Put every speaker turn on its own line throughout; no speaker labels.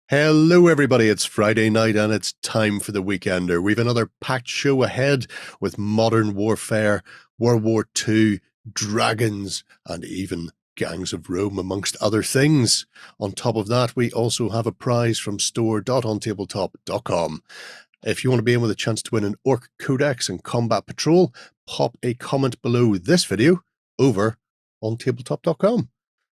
Hello, everybody. It's Friday night and it's time for the Weekender. We've another packed show ahead with modern warfare, World War II, dragons, and even gangs of Rome, amongst other things. On top of that, we also have a prize from store.ontabletop.com. If you want to be in with a chance to win an Orc Codex and Combat Patrol, pop a comment below this video over on tabletop.com.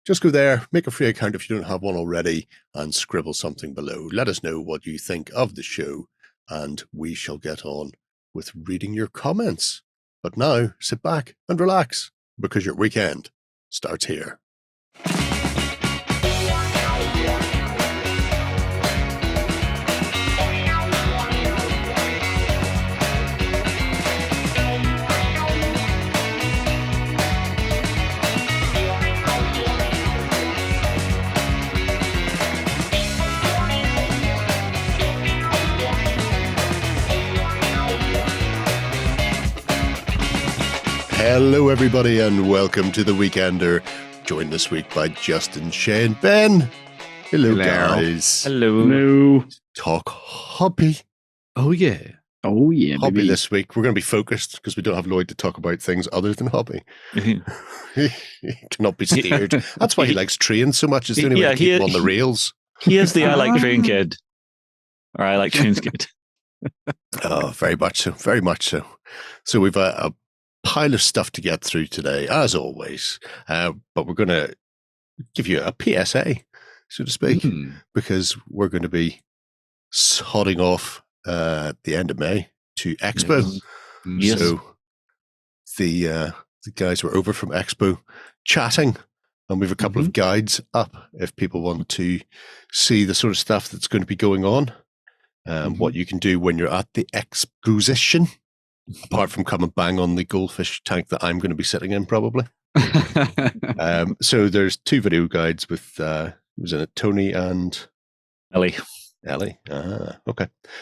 Just go there, make a free account if you don't have one already, and scribble something below. Let us know what you think of the show, and we shall get on with reading your comments. But now, sit back and relax, because your weekend starts here. Hello, everybody, and welcome to the Weekender. Joined this week by Justin, Shane, Ben. Hello, guys.
Hello.
Talk hobby.
Oh yeah,
Hobby
baby.
this week. We're going to be focused because we don't have Lloyd to talk about things other than hobby. He cannot be steered. That's why he likes trains so much. It's the only way to keep him on the rails.
He is the I like train kid. Or I like trains kid.
Oh, very much so. Very much so. So we've a pile of stuff to get through today, as always. But we're going to give you a PSA, so to speak, because we're going to be sodding off at the end of May to Expo.
Yes.
So the guys were over from Expo chatting, and we have a couple of guides up if people want to see the sort of stuff that's going to be going on, what you can do when you're at the exposition. Apart from come and bang on the goldfish tank that I'm going to be sitting in, probably. So there's two video guides with, was it Tony and
Ellie?
Okay.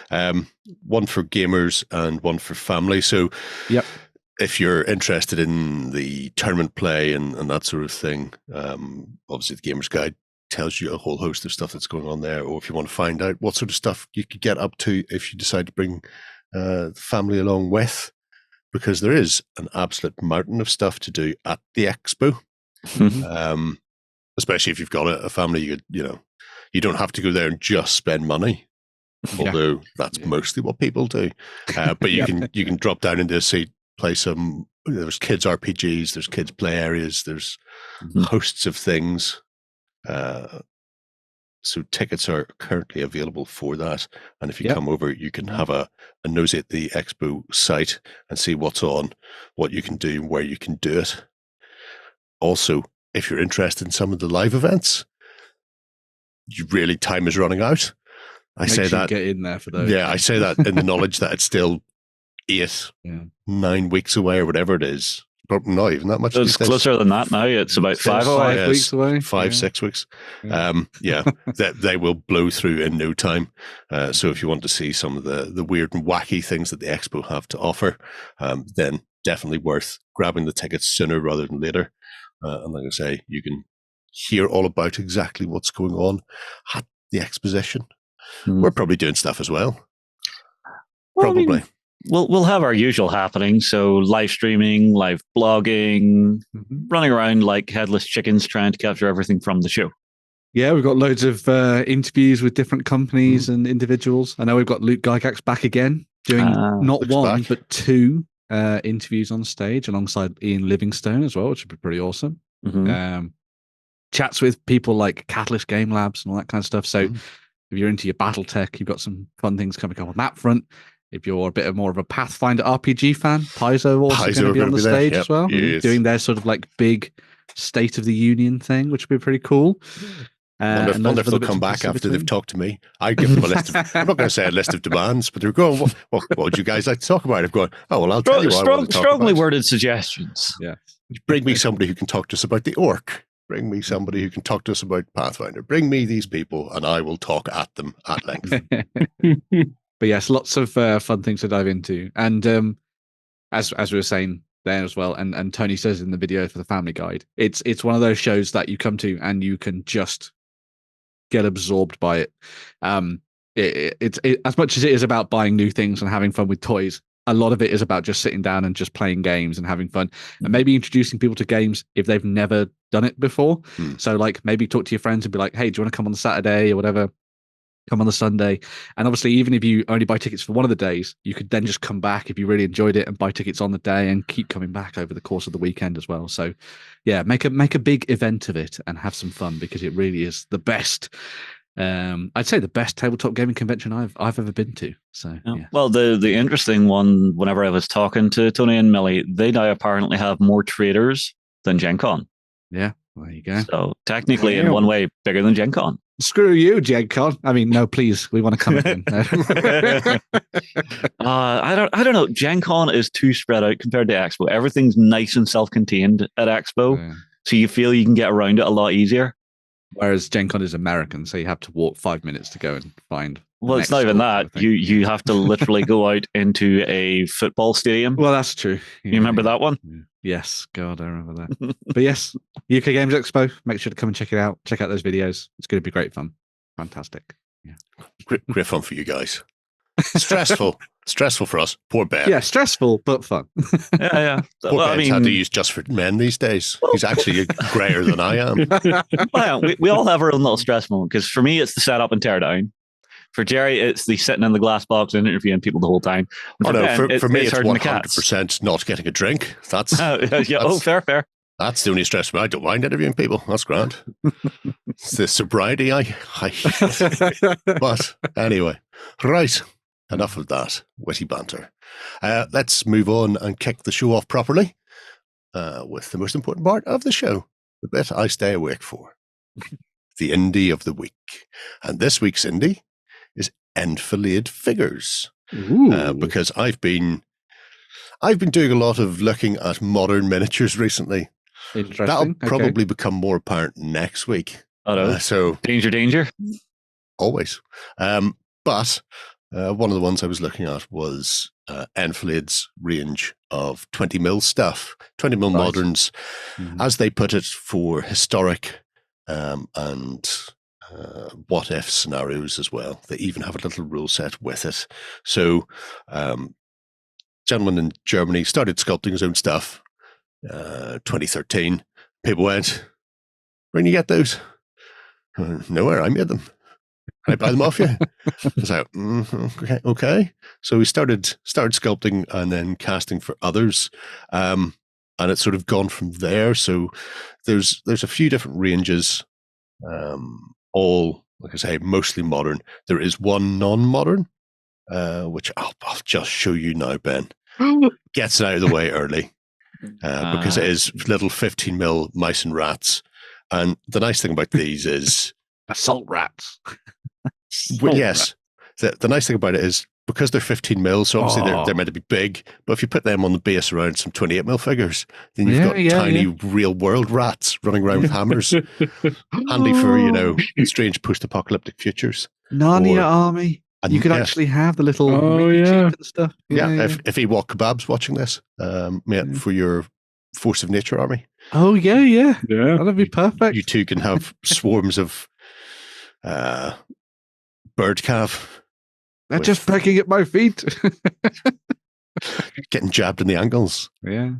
One for gamers and one for family. So if you're interested in the tournament play and that sort of thing, obviously the Gamers Guide tells you a whole host of stuff that's going on there. Or if you want to find out what sort of stuff you could get up to if you decide to bring the family along with, because there is an absolute mountain of stuff to do at the expo. Especially if you've got a family, you don't have to go there and just spend money, although that's mostly what people do. But you can drop down into a seat, play some. There's kids RPGs, there's kids play areas, there's hosts of things. So tickets are currently available for that. And if you come over, you can have a nosy at the Expo site and see what's on, what you can do, where you can do it. Also, if you're interested in some of the live events, time is running out. I say that.
Get in there for those.
Yeah, I say that in the knowledge that it's still 9 weeks away or whatever it is. Not even that much.
So it's closer than that now. It's about 5 away.
5 weeks away.
6 weeks. They will blow through in no time. So if you want to see some of the weird and wacky things that the expo have to offer, then definitely worth grabbing the tickets sooner rather than later. And like I say, you can hear all about exactly what's going on at the exposition. We're probably doing stuff as well. Probably.
We'll have our usual happenings, so live streaming, live blogging, running around like headless chickens trying to capture everything from the show.
Yeah, we've got loads of interviews with different companies and individuals. I know we've got Luke Gygax back again, doing not one, but two interviews on stage alongside Ian Livingstone as well, which would be pretty awesome. Chats with people like Catalyst Game Labs and all that kind of stuff. So if you're into your battle tech, you've got some fun things coming up on that front. If you're a bit more of a Pathfinder RPG fan, Paizo also going to be on the stage as well, doing their sort of like big State of the Union thing, which would be pretty cool.
Wonder if they'll come back after they've talked to me. I give them a list. I'm not going to say a list of demands, but they're going, what would you guys like to talk about? I've gone, I'll tell you what I want to talk
strongly
about.
worded suggestions.
Yeah.
Bring me somebody who can talk to us about the Orc. Bring me somebody who can talk to us about Pathfinder. Bring me these people, and I will talk at them at length.
But yes, lots of fun things to dive into. And as we were saying there as well, and Tony says in the video for the Family Guide, it's one of those shows that you come to and you can just get absorbed by it. It's as much as it is about buying new things and having fun with toys, a lot of it is about just sitting down and just playing games and having fun, and maybe introducing people to games if they've never done it before. So like maybe talk to your friends and be like, hey, do you want to come on the Saturday or whatever? Come on the Sunday. And obviously, even if you only buy tickets for one of the days, you could then just come back if you really enjoyed it and buy tickets on the day and keep coming back over the course of the weekend as well. So yeah, make a big event of it and have some fun, because it really is the best. I'd say the best tabletop gaming convention I've ever been to. So yeah.
Well, the interesting one, whenever I was talking to Tony and Millie, they now apparently have more traders than Gen Con.
Yeah, there you go.
So technically, in one way, bigger than Gen Con.
Screw you, Gen Con. I mean, no, please, we want to come again.
I don't know. Gen Con is too spread out compared to Expo. Everything's nice and self-contained at Expo, so you feel you can get around it a lot easier.
Whereas Gen Con is American, so you have to walk 5 minutes to go and find.
Well, it's not even that. You have to literally go out into a football stadium.
Well, that's true.
You remember that one?
Yeah. Yes, God, I remember that. But yes, UK Games Expo. Make sure to come and check it out. Check out those videos. It's going to be great fun. Fantastic. Yeah,
great fun for you guys. Stressful for us. Poor Ben.
Yeah, stressful but fun.
Yeah.
Poor Ben's had to use Just for Men these days. He's actually grayer than I am.
Well, we all have our own little stress moment, because for me, it's the setup and tear down. For Jerry, it's the sitting in the glass box and interviewing people the whole time.
For me, it's 100% not getting a drink. That's
fair.
That's the only stress for me. I don't mind interviewing people. That's grand. It's the sobriety I But anyway, right. Enough of that witty banter. Let's move on and kick the show off properly with the most important part of the show, the bit I stay awake for, the indie of the week. And this week's indie is Enfilade figures, because I've been doing a lot of looking at modern miniatures recently. That'll probably become more apparent next week. So
danger,
always. But one of the ones I was looking at was Enfilade's range of 20mm stuff, 20mm moderns, as they put it, for historic and what-if scenarios as well. They even have a little rule set with it. So, gentleman in Germany started sculpting his own stuff, 2013. People went, where do you get those? Nowhere, I made them. Can I buy them off you? I was like, okay. So we started sculpting and then casting for others. And it's sort of gone from there. So there's a few different ranges, all, like I say, mostly modern. There is one non-modern, which I'll just show you now, Ben. Gets it out of the way early, because it is little 15mm mice and rats. And the nice thing about these is...
assault rats.
Yes. The nice thing about it is, because they're 15mm, so obviously they're meant to be big, but if you put them on the base around some 28mm figures, then you've got tiny real-world rats running around with hammers. Handy for, strange post-apocalyptic futures.
Narnia army. You could actually have the little and stuff.
If Ewok Kebab's watching this, for your Force of Nature army.
Oh, yeah. That'd be perfect.
You two can have swarms of bird calf.
They're just pecking at my feet.
Getting jabbed in the ankles.
Yeah.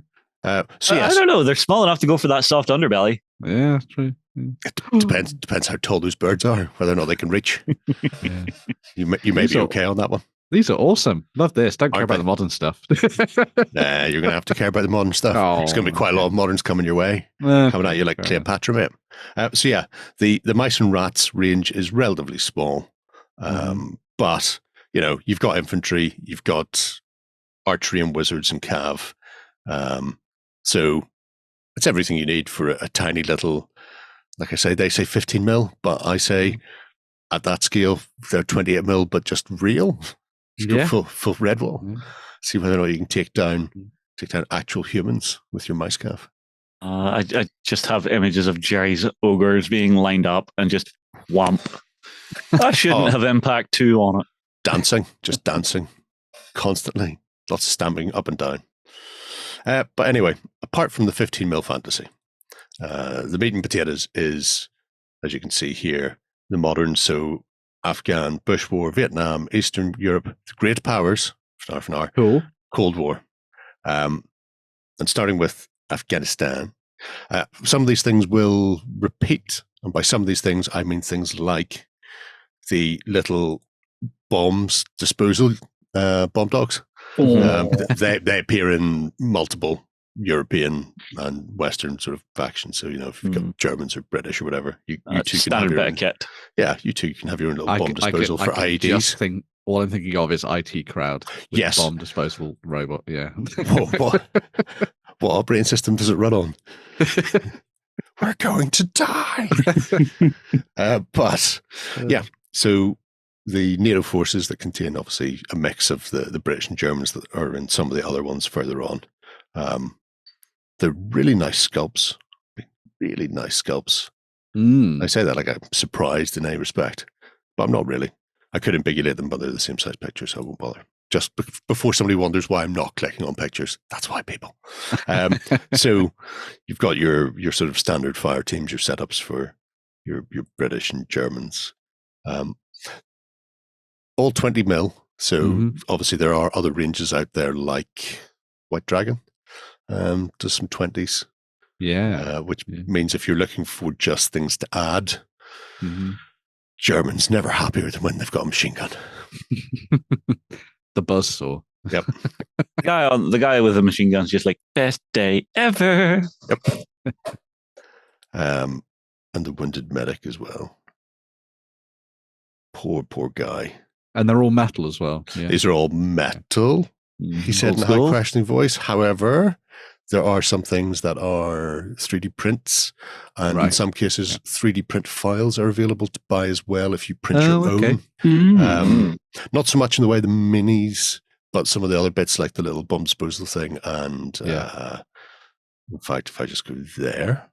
So yes.
I don't know. They're small enough to go for that soft underbelly.
Yeah, that's true.
It depends how tall those birds are, whether or not they can reach.
Yeah.
You may be okay on that one.
These are awesome. Love this. Don't care about the modern stuff.
Nah, you're going to have to care about the modern stuff. There's going to be quite a lot of moderns coming your way, coming at you like Cleopatra, mate. So yeah, the mice and rats range is relatively small, but you've got infantry, you've got archery and wizards and cav, so it's everything you need for a tiny little. Like I say, they say 15mm, but I say at that scale they're 28mm, but just real. Full red wall. See whether or not you can take down actual humans with your mice calf.
I just have images of Jerry's ogres being lined up and just whomp. That shouldn't have Impact 2 on it.
Just dancing constantly. Lots of stamping up and down. But anyway, apart from the 15mm fantasy, the meat and potatoes is, as you can see here, the modern, so Afghan, Bush War, Vietnam, Eastern Europe, the Great Powers, for now,
Cool.
Cold War. And starting with Afghanistan, some of these things will repeat. And by some of these things, I mean things like the little bombs disposal bomb dogs. They appear in multiple European and Western sort of factions. So, if you've got Germans or British or whatever, you two can have your own kit. Yeah, you two can have your own little bomb disposal for IEDs.
All I'm thinking of is IT Crowd.
Yes.
Bomb disposal robot, yeah.
What operating system does it run on? We're going to die. So the NATO forces that contain, obviously, a mix of the British and Germans that are in some of the other ones further on. They're really nice sculpts. Really nice sculpts. I say that like I'm surprised in any respect, but I'm not really. I could ambiguate them, but they're the same size pictures, so I won't bother. Just before somebody wonders why I'm not clicking on pictures, that's why, people. So you've got your sort of standard fire teams, your setups for your British and Germans. All 20 mil. So obviously there are other ranges out there like White Dragon. Does some 20s.
Yeah.
Which means if you're looking for just things to add, Germans never happy with when they've got a machine gun.
The buzzsaw.
Yep.
The guy with the machine gun's just like, best day ever.
Yep. And the wounded medic as well. Poor guy.
And they're all metal as well. Yeah.
These are all metal, he said in a high questioning voice. However, there are some things that are 3D prints, and in some cases, 3D print files are available to buy as well if you print your own. Not so much in the way of the minis, but some of the other bits like the little bomb disposal thing. And in fact, if I just go there.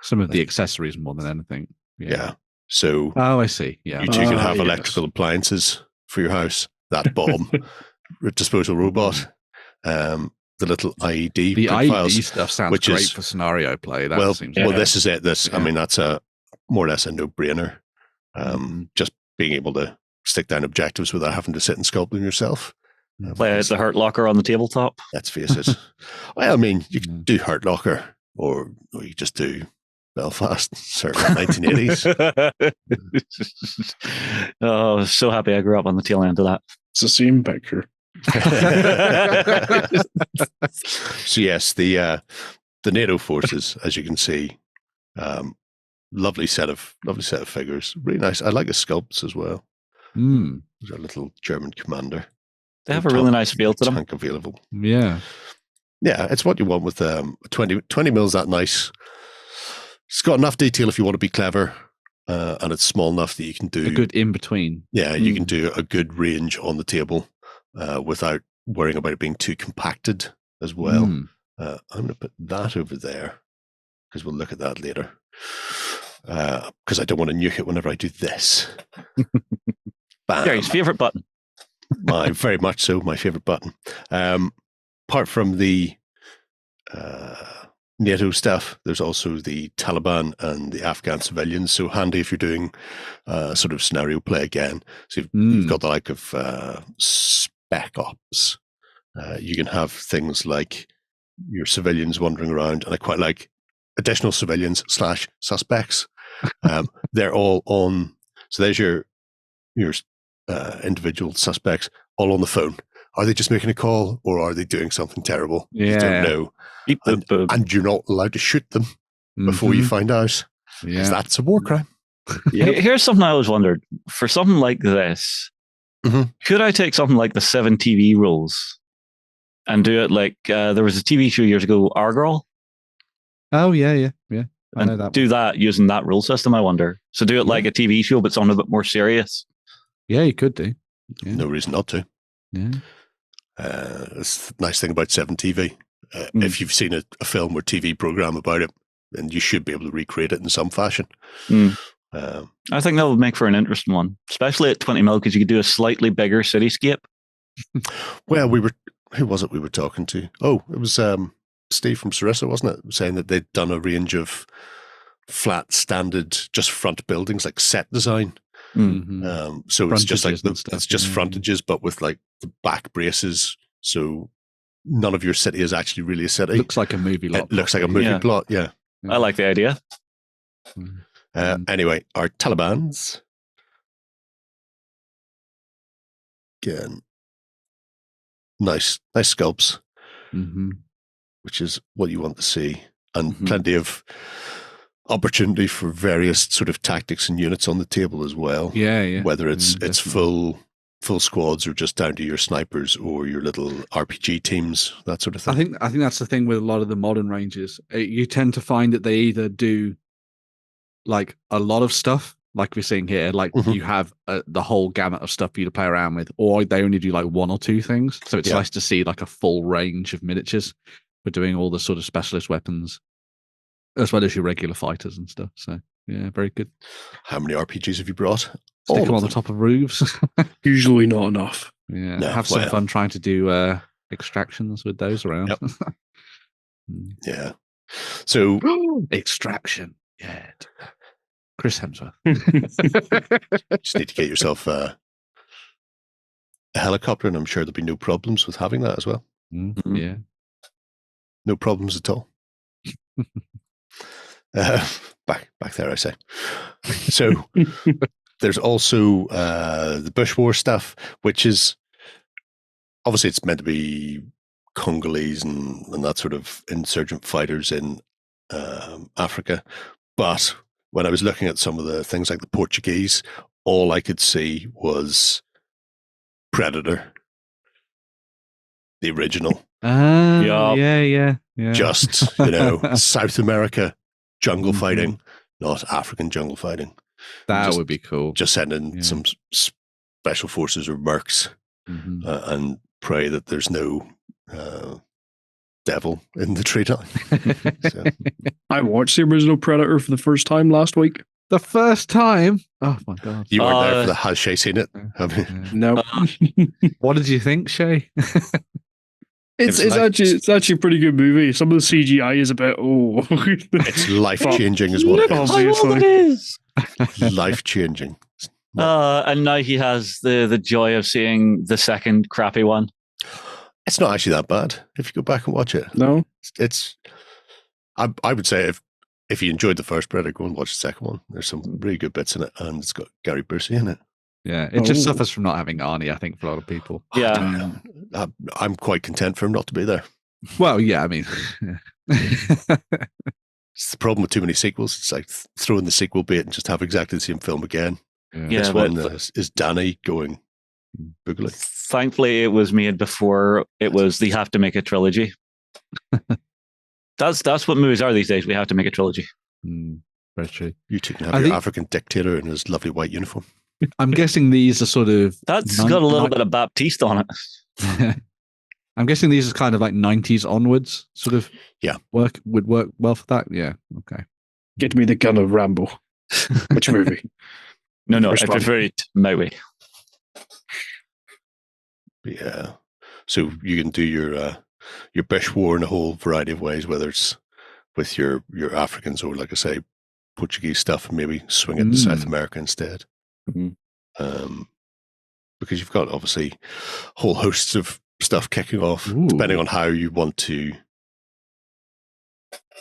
Some of the accessories more than anything.
Yeah. So.
Oh, I see. Yeah.
You two can have electrical appliances for your house. That bomb disposal robot. The little IED.
The IED
files,
stuff sounds great for scenario play. That
this is it. I mean, that's a more or less a no-brainer. Just being able to stick down objectives without having to sit and sculpt them yourself.
Play the Hurt Locker on the tabletop.
Let's face it. Well, I mean, you can do Hurt Locker, or you just do Belfast, circa 1980s.
Oh, so happy I grew up on the tail end of that.
It's the same picture.
So yes, the NATO forces, as you can see, lovely set of figures. Really nice. I like the sculpts as well. There's a little German commander.
They have a really nice feel to them.
Tank available.
Yeah,
it's what you want with 20 mils. That nice. It's got enough detail if you want to be clever, and it's small enough that you can do
a good in between.
Yeah, you can do a good range on the table. Without worrying about it being too compacted as well. I'm going to put that over there because we'll look at that later. Because I don't want to nuke it whenever I do this.
Gary's favourite button.
Very much so, my favourite button. Apart from the NATO stuff, there's also the Taliban and the Afghan civilians. So handy if you're doing sort of scenario play again. So you've got the like of Spec Ops. You can have things like your civilians wandering around, and I quite like additional civilians / suspects. They're all on. So there's your individual suspects all on the phone. Are they just making a call, or are they doing something terrible? You don't know. And you're not allowed to shoot them before you find out. Because that's a war crime.
Here's something I always wondered. For something like this, could I take something like the 7 TV rules and do it like there was a TV show years ago, Argyle?
Oh, yeah. I know that
do that using that rule system, I wonder. So do it like a TV show, but something a bit more serious.
Yeah, you could do. Yeah.
No reason not to.
Yeah.
That's the nice thing about 7 TV. If you've seen a film or TV program about it, then you should be able to recreate it in some fashion.
I think that would make for an interesting one, especially at 20 mil, because you could do a slightly bigger cityscape.
Well, who was it we were talking to? Oh, it was Steve from Sarissa, wasn't it? Saying that they'd done a range of flat, standard, just front buildings, like set design.
Mm-hmm.
So it's just like
Frontages
it's just frontages, but with like the back braces. So none of your city is actually really a city.
Looks like a movie lot.
It looks like a movie plot. Yeah.
I like the idea.
Anyway, our Talibans. Again, nice sculpts, which is what you want to see, and plenty of opportunity for various sort of tactics and units on the table as well.
Yeah.
Whether it's full squads or just down to your snipers or your little RPG teams, that sort of thing.
I think that's the thing with a lot of the modern ranges. You tend to find that they either do like a lot of stuff, like we're seeing here, like you have the whole gamut of stuff for you to play around with, or they only do like one or two things. So it's nice to see like a full range of miniatures for doing all the sort of specialist weapons, as well as your regular fighters and stuff. So yeah, very good.
How many RPGs have you brought?
Stick them on the top of roofs.
Usually not enough.
Yeah, have some fun trying to do extractions with those around.
Yeah. So
extraction. Yeah. Chris Hemsworth.
Just need to get yourself a helicopter, and I'm sure there'll be no problems with having that as well.
Yeah.
No problems at all. Back there, I say. So there's also the Bush War stuff, which is obviously it's meant to be Congolese and that sort of insurgent fighters in Africa. But when I was looking at some of the things like the Portuguese, all I could see was Predator, the original.
Yeah.
Just, South America jungle fighting, not African jungle fighting.
That would be cool.
Just send in some special forces or mercs and pray that there's no devil in the treetop. So.
I watched the original Predator for the first time last week.
The first time? Oh my god!
You weren't there for the. Has Shay seen it?
No.
What did you think, Shay?
It's actually a pretty good movie. Some of the CGI is a bit
it's life changing, is what it is.
Obviously, it is
life changing.
And now he has the joy of seeing the second crappy one.
It's not actually that bad if you go back and watch it.
No,
it's. I would say if you enjoyed the first Predator, go and watch the second one. There's some really good bits in it, and it's got Gary Busey in it.
Yeah, it just suffers from not having Arnie, I think, for a lot of people.
Yeah.
I'm quite content for him not to be there.
Well, yeah, I mean...
It's the problem with too many sequels. It's like throw in the sequel bait and just have exactly the same film again.
Yeah,
this one is Danny going boogly.
Thankfully, it was made before it was they have to make a trilogy. That's what movies are these days. We have to make a trilogy.
Very true.
You two can have your African dictator in his lovely white uniform.
I'm guessing these are sort of...
That's got a little bit of Baptiste on it.
I'm guessing these are kind of like 90s onwards, sort of.
Yeah.
Would work well for that. Yeah. Okay.
Get me the gun of Rambo. Which movie?
No, I prefer it my way.
Yeah. So you can do your Bush War in a whole variety of ways, whether it's with your Africans or, like I say, Portuguese stuff, and maybe swing it to South America instead. Because you've got obviously whole hosts of stuff kicking off, depending on how you want to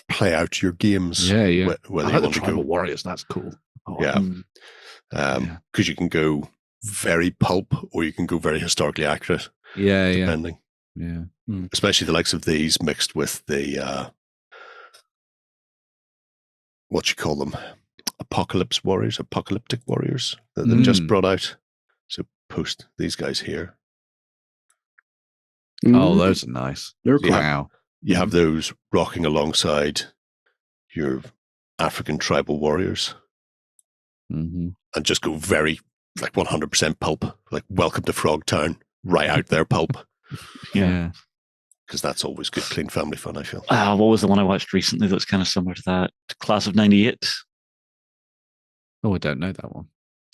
play out your games.
Yeah.
Whether
I
you
like
want
the
to
Tribal
go,
Warriors, that's cool.
Because you can go very pulp, or you can go very historically accurate. Depending.
Yeah.
Especially the likes of these mixed with the what you call them, apocalyptic warriors that they've just brought out. So post these guys here.
Oh, those are nice.
They're cool.
You have those rocking alongside your African tribal warriors, and just go very like 100% pulp, like welcome to Frogtown, right out there pulp.
Yeah.
Because that's always good, clean family fun, I feel.
What was the one I watched recently that was kind of similar to that? Class of 98.
Oh, I don't know that one.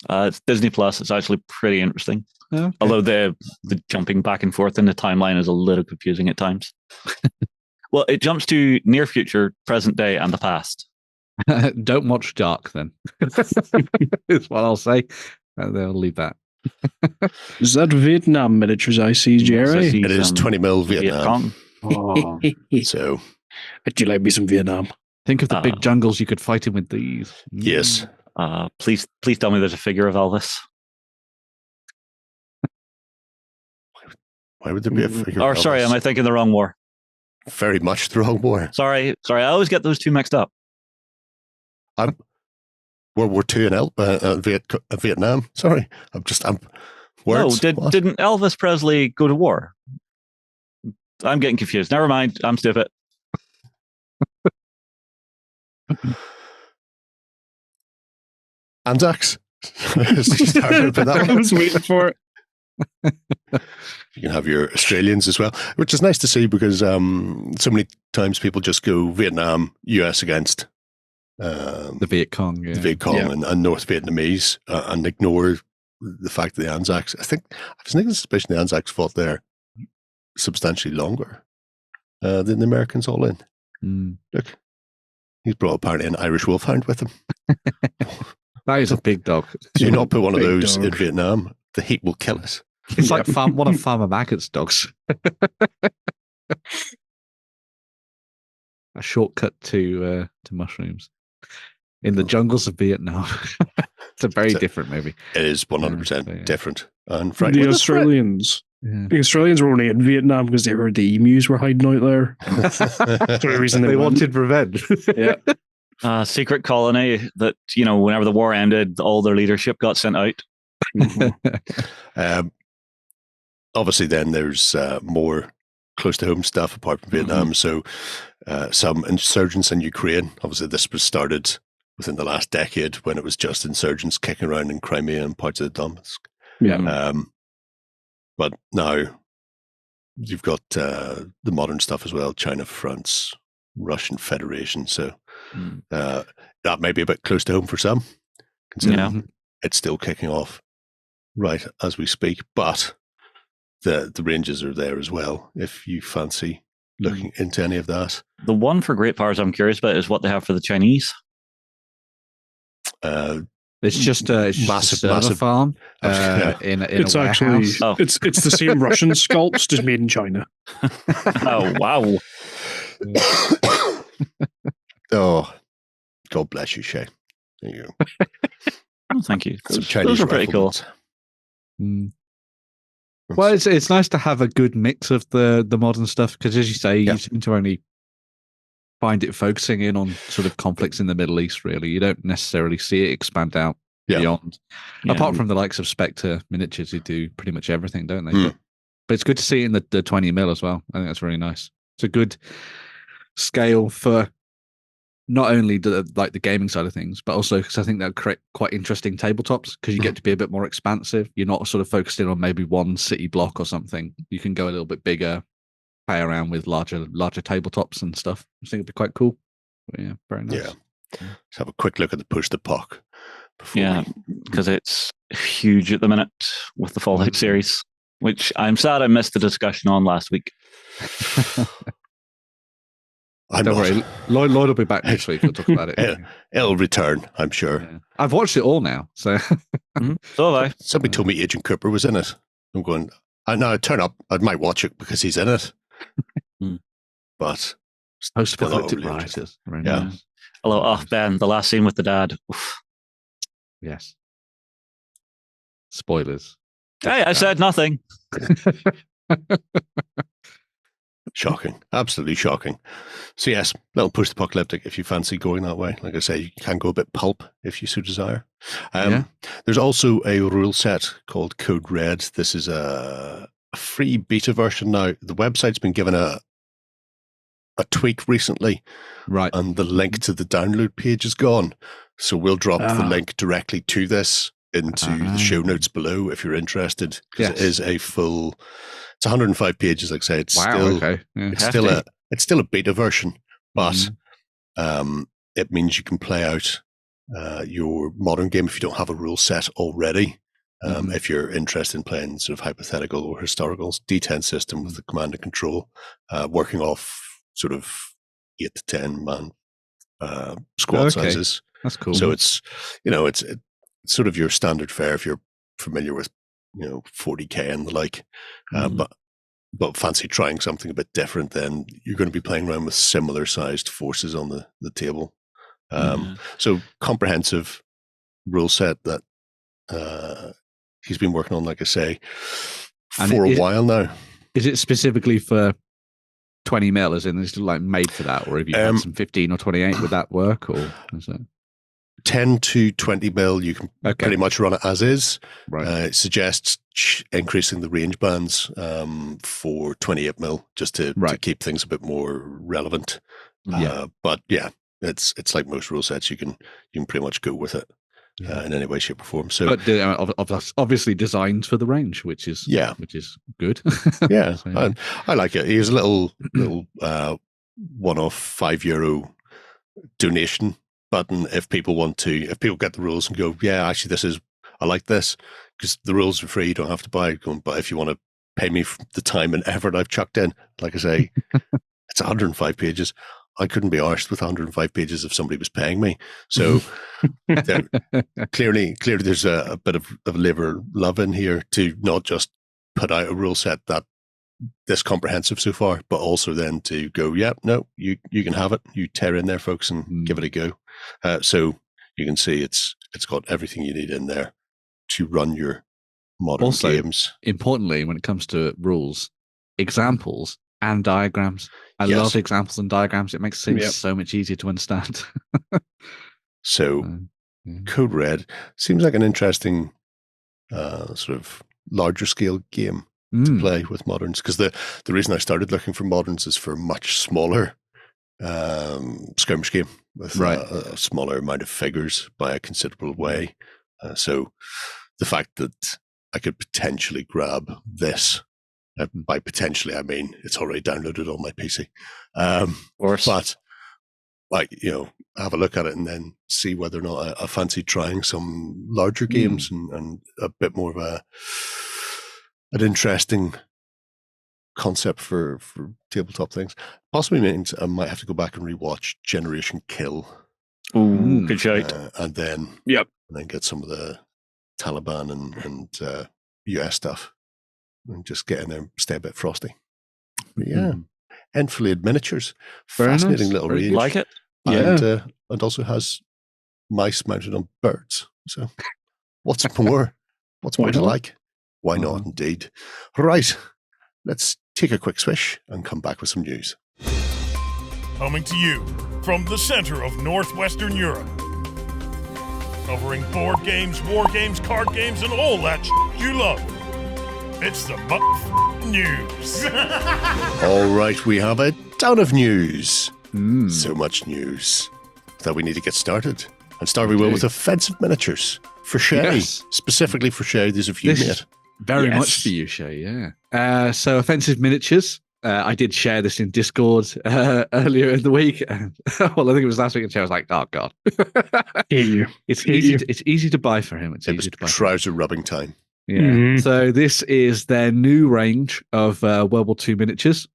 It's Disney Plus. It's actually pretty interesting.
Okay.
Although the jumping back and forth in the timeline is a little confusing at times. Well, it jumps to near future, present day, and the past.
Don't watch Dark then. Is what I'll say. They'll leave that.
Is that Vietnam miniatures I see, Jerry?
It is 20 mil Vietnam.
Oh.
So,
would you like me some Vietnam?
Think of the big jungles you could fight in with these.
Yes.
Please tell me there's a figure of Elvis.
Why would there be a figure?
Or sorry, am I thinking the wrong war?
Very much the wrong war.
Sorry. I always get those two mixed up.
World War II and Vietnam. Sorry, words.
No, didn't Elvis Presley go to war? I'm getting confused. Never mind. I'm stupid.
Anzacs. I
was waiting for it.
You can have your Australians as well, which is nice to see because so many times people just go Vietnam, US against
the Viet Cong,
the Viet Cong and North Vietnamese and ignore the fact that the Anzacs, I was thinking suspicion the Anzacs fought there substantially longer than the Americans all in. Look, he's brought apparently an Irish wolfhound with him.
That is a big dog.
Do you not put one of those in Vietnam? The heat will kill us.
It's like one of Farmer Maggot's dogs. A shortcut to mushrooms in the jungles of Vietnam. It's a very different movie.
It is 100% different. And
the Australians. Yeah. The Australians were only in Vietnam because they heard the emus were hiding out there. That's the reason they
wanted revenge.
Yeah.
Secret colony that, whenever the war ended, all their leadership got sent out.
Obviously, then there's more close to home stuff apart from Vietnam. So some insurgents in Ukraine. Obviously, this was started within the last decade when it was just insurgents kicking around in Crimea and parts of the Donbass.
Yeah.
But now you've got the modern stuff as well: China, France, Russian Federation. So that may be a bit close to home for some, considering it's still kicking off right as we speak. But the ranges are there as well if you fancy looking into any of that.
The one for Great Powers I'm curious about is what they have for the Chinese.
It's just a massive farm
it's actually it's the same Russian sculpts just made in China.
Oh wow.
Oh, God bless you, Shay. There you go.
Oh, thank you.
Those
are pretty cool.
Well, it's nice to have a good mix of the modern stuff because, as you say, you seem to only find it focusing in on sort of conflicts in the Middle East. Really, you don't necessarily see it expand out beyond. Apart from the likes of Spectre miniatures, who do pretty much everything, don't they? But it's good to see it in the 20 mil as well. I think that's really nice. It's a good scale for not only the gaming side of things, but also because I think they'll create quite interesting tabletops because you get to be a bit more expansive. You're not sort of focused in on maybe one city block or something. You can go a little bit bigger, play around with larger tabletops and stuff. I think it'd be quite cool. But yeah, very nice.
Yeah. Let's have a quick look at the push to POC.
Because it's huge at the minute with the Fallout series, which I'm sad I missed the discussion on last week.
Don't
worry, Lloyd will be back next week. We'll talk about it.
It'll return, I'm sure.
Yeah. I've watched it all now, so.
So have I.
Somebody told me Agent Cooper was in it. I'm going, I'd turn up. I might watch it because he's in it. But
post-apocalyptic writers.
Nice. Hello, Ben, the last scene with the dad. Oof.
Yes. Spoilers.
Hey, I said nothing.
Shocking. Absolutely shocking. So yes, little post-apocalyptic if you fancy going that way. Like I say, you can go a bit pulp if you so desire. There's also a rule set called Code Red. This is a free beta version now. The website's been given a tweak recently.
Right.
And the link to the download page is gone. So we'll drop the link directly to this into the show notes below if you're interested. Because it is a full... It's 105 pages, like I say. It's it's still a beta version, but it means you can play out your modern game if you don't have a rule set already. If you're interested in playing sort of hypothetical or historical D10 system with the command and control, working off sort of 8 to 10 man squad sizes.
That's cool.
So it's sort of your standard fare if you're familiar with 40k and the like. But fancy trying something a bit different, then you're going to be playing around with similar sized forces on the table. So comprehensive rule set that he's been working on, like I say, for a while now. Is
it specifically for 20 mil, as in it's like made for that, or if you had some 15 or 28, would that work, or is it
10 to 20 mil? You can pretty much run it as is.
Right.
It suggests increasing the range bands for 28 mil just to keep things a bit more relevant. But yeah, it's like most rule sets. You can pretty much go with it in any way, shape, or form. So,
but obviously designed for the range, which is good.
Yeah, so, I like it. Here's a little one-off €5 donation button if people get the rules and go, yeah, actually I like this, because the rules are free, you don't have to buy it. But if you want to pay me for the time and effort I've chucked in, like I say, it's 105 pages. I couldn't be arsed with 105 pages if somebody was paying me. So clearly there's a bit of labor love in here to not just put out a rule set that this comprehensive so far, but also then to go, you can have it. You tear in there, folks, and give it a go. So you can see it's got everything you need in there to run your modern games.
Importantly, when it comes to rules, examples and diagrams. I love examples and diagrams. It makes things so much easier to understand.
So Code Red seems like an interesting sort of larger scale game to play with moderns, because the reason I started looking for moderns is for a much smaller skirmish game with a smaller amount of figures by a considerable way. So the fact that I could potentially grab this, by potentially I mean it's already downloaded on my PC, but have a look at it and then see whether or not I fancy trying some larger games and a bit more of an interesting concept for tabletop things. Possibly means I might have to go back and rewatch Generation Kill.
Ooh, good shout.
And then get some of the Taliban and US stuff and just get in there and stay a bit frosty. But Enfilade miniatures. Fascinating little range.
Like it.
And also has mice mounted on birds. So what's more? What's more to like? Why not, indeed? Right. Let's take a quick swish and come back with some news.
Coming to you from the center of Northwestern Europe. Covering board games, war games, card games, and all that you love. It's the news.
All right, we have a ton of news. So much news that we need to get started. And start we will with offensive miniatures for Shay. Yes. Specifically for Shay, these are for you, mate.
Very much for you, Shay, yeah. So offensive miniatures. I did share this in Discord earlier in the week. Well, I think it was last week, and Shay was like, "Oh God, It's easy to buy for him. It's easy to buy.
Trouser rubbing time.
Yeah. Mm-hmm. So this is their new range of World War II miniatures,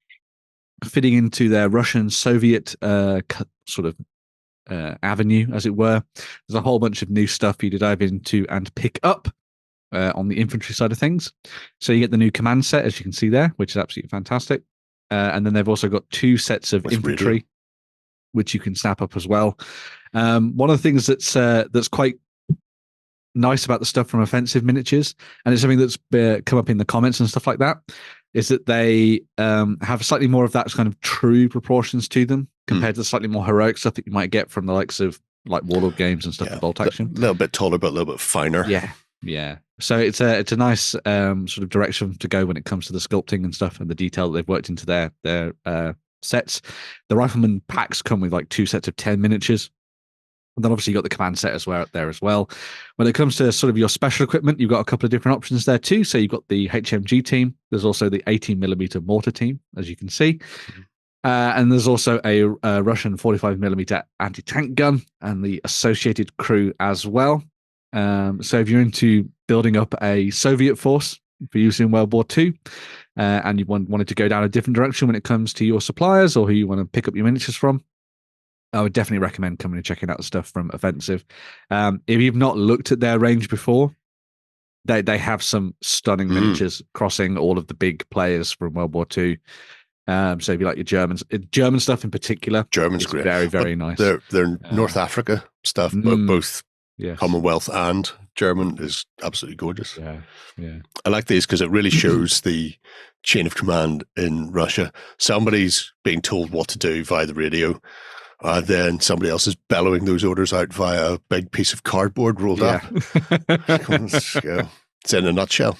fitting into their Russian-Soviet sort of avenue, as it were. There's a whole bunch of new stuff for you to dive into and pick up on the infantry side of things. So you get the new command set, as you can see there, which is absolutely fantastic. And then they've also got 2 sets of infantry, which you can snap up as well. One of the things that's quite nice about the stuff from offensive miniatures, and it's something that's come up in the comments and stuff like that, is that they have slightly more of that kind of true proportions to them compared to the slightly more heroic stuff that you might get from the likes of like Warlord games and stuff with bolt action.
A little bit taller, but a little bit finer.
Yeah. So it's a nice sort of direction to go when it comes to the sculpting and stuff and the detail that they've worked into their sets. The Rifleman packs come with like 2 sets of 10 miniatures. And then obviously you got the command set as well. When it comes to sort of your special equipment, you've got a couple of different options there too. So you've got the HMG team. There's also the 18mm mortar team, as you can see. And there's also a Russian 45mm anti-tank gun and the associated crew as well. So if you're into building up a Soviet force for use in World War II, and you wanted to go down a different direction when it comes to your suppliers or who you want to pick up your miniatures from, I would definitely recommend coming and checking out the stuff from Offensive. If you've not looked at their range before, they have some stunning miniatures crossing all of the big players from World War II. So if you like your German stuff in particular,
German's great.
Very, very nice.
They're North Africa stuff, but both Commonwealth and German is absolutely gorgeous.
Yeah.
I like these because it really shows the chain of command in Russia. Somebody's being told what to do via the radio. Then somebody else is bellowing those orders out via a big piece of cardboard rolled up. It's in a nutshell.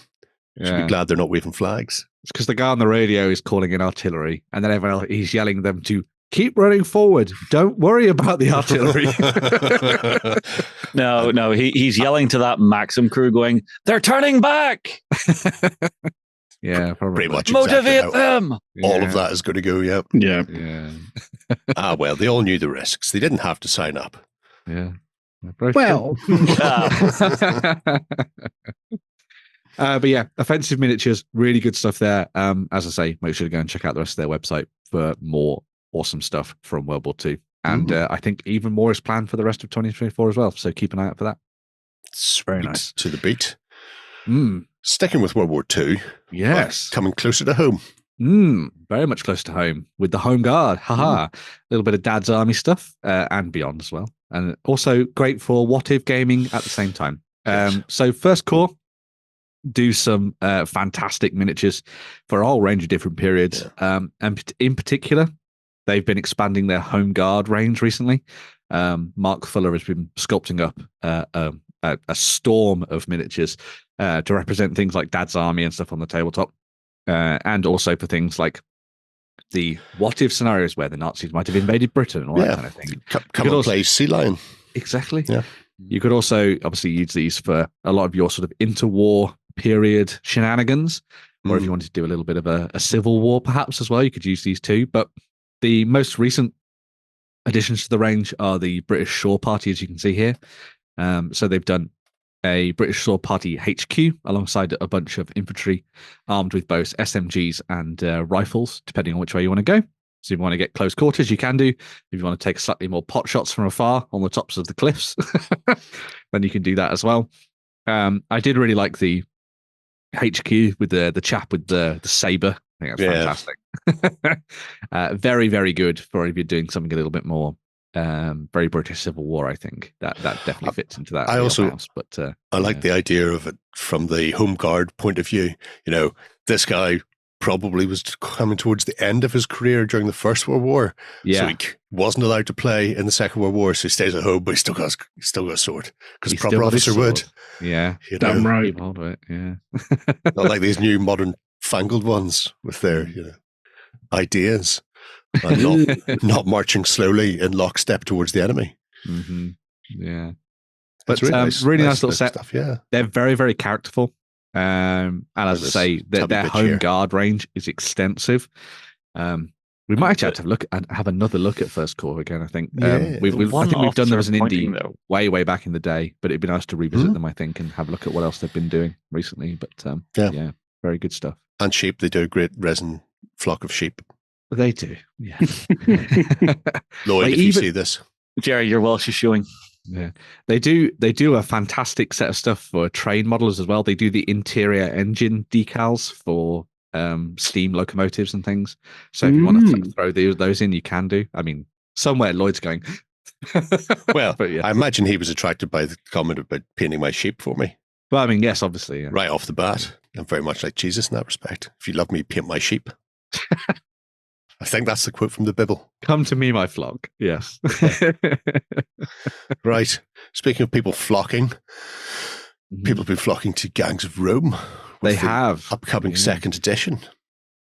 Should be glad they're not waving flags.
It's because the guy on the radio is calling in artillery, and then everyone else, he's yelling them to keep running forward. Don't worry about the artillery.
No, he's yelling to that Maxim crew going, they're turning back.
Yeah, probably.
Pretty much
motivate them.
All of that is going to go,
Yeah.
Well, they all knew the risks. They didn't have to sign up.
Yeah.
Well.
But yeah, Offensive Miniatures, really good stuff there. As I say, make sure to go and check out the rest of their website for more awesome stuff from World War II. And I think even more is planned for the rest of 2024 as well. So keep an eye out for that.
It's very nice. To the beat. Sticking with World War II.
Yes.
Coming closer to home.
Very much close to home with the Home Guard. A little bit of Dad's Army stuff and beyond as well. And also great for What If gaming at the same time. So First Corps do some fantastic miniatures for a whole range of different periods. And in particular, they've been expanding their Home Guard range recently. Mark Fuller has been sculpting up a storm of miniatures to represent things like Dad's Army and stuff on the tabletop. And also for things like the what if scenarios where the Nazis might have invaded Britain and all that kind of thing.
Come and play Sea Lion.
Exactly.
Yeah.
You could also obviously use these for a lot of your sort of interwar period shenanigans, or if you wanted to do a little bit of a civil war perhaps as well, you could use these too. But the most recent additions to the range are the British Shore Party, as you can see here. So they've done a British Shore Party HQ alongside a bunch of infantry armed with both SMGs and rifles, depending on which way you want to go. So if you want to get close quarters, you can do. If you want to take slightly more pot shots from afar on the tops of the cliffs, then you can do that as well. I did really like the HQ with the chap with the saber. I think that's fantastic. Very, very good for if you're doing something a little bit more very British Civil War. I think that definitely fits into that.
I like the idea of it from the Home Guard point of view. You know, this guy probably was coming towards the end of his career during the First World War. So he wasn't allowed to play in the Second World War, so he stays at home, but he still got a sword because a proper officer would.
Yeah,
damn right.
Yeah,
not like these new modern fangled ones with their ideas and not marching slowly in lockstep towards the enemy.
Yeah, but really nice little set.
Stuff, yeah,
they're very, very characterful. And as I say, their Home Guard range is extensive. We might actually have another look at First Corps again. I think I think we've done them as an indie way back in the day, but it'd be nice to revisit them. I think and have a look at what else they've been doing recently. But yeah, very good stuff.
And sheep, they do a great resin flock of sheep.
They do, yeah.
Lloyd, if you see this,
Jerry, your Welsh is showing.
Yeah, they do a fantastic set of stuff for train models as well. They do the interior engine decals for steam locomotives and things. So if you want to throw those in, you can do. I mean, somewhere Lloyd's going.
Well, but I imagine he was attracted by the comment about painting my sheep for me.
Well, I mean, yes, obviously. Yeah.
Right off the bat, I'm very much like Jesus in that respect. If you love me, paint my sheep. I think that's the quote from the Bible.
Come to me, my flock. Yes.
Right. Speaking of people flocking, people have been flocking to Gangs of Rome.
They have.
Upcoming second edition.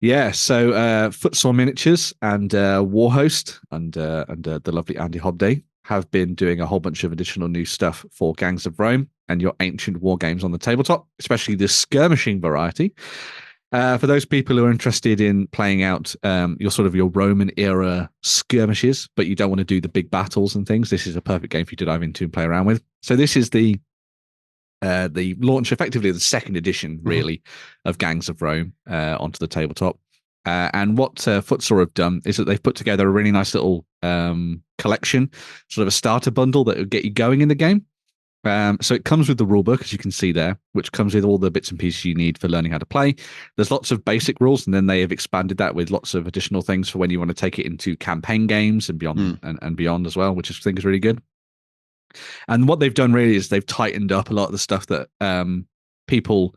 Yeah. So Footsore Miniatures and Warhost and the lovely Andy Hobday have been doing a whole bunch of additional new stuff for Gangs of Rome and your ancient war games on the tabletop, especially the skirmishing variety. For those people who are interested in playing out your Roman era skirmishes, but you don't want to do the big battles and things, this is a perfect game for you to dive into and play around with. So this is the launch, effectively the second edition, really, of Gangs of Rome onto the tabletop. And what Footsore have done is that they've put together a really nice little collection, sort of a starter bundle that will get you going in the game. So it comes with the rulebook, as you can see there, which comes with all the bits and pieces you need for learning how to play. There's lots of basic rules, and then they have expanded that with lots of additional things for when you want to take it into campaign games and beyond, and beyond as well, which I think is really good. And what they've done really is they've tightened up a lot of the stuff that people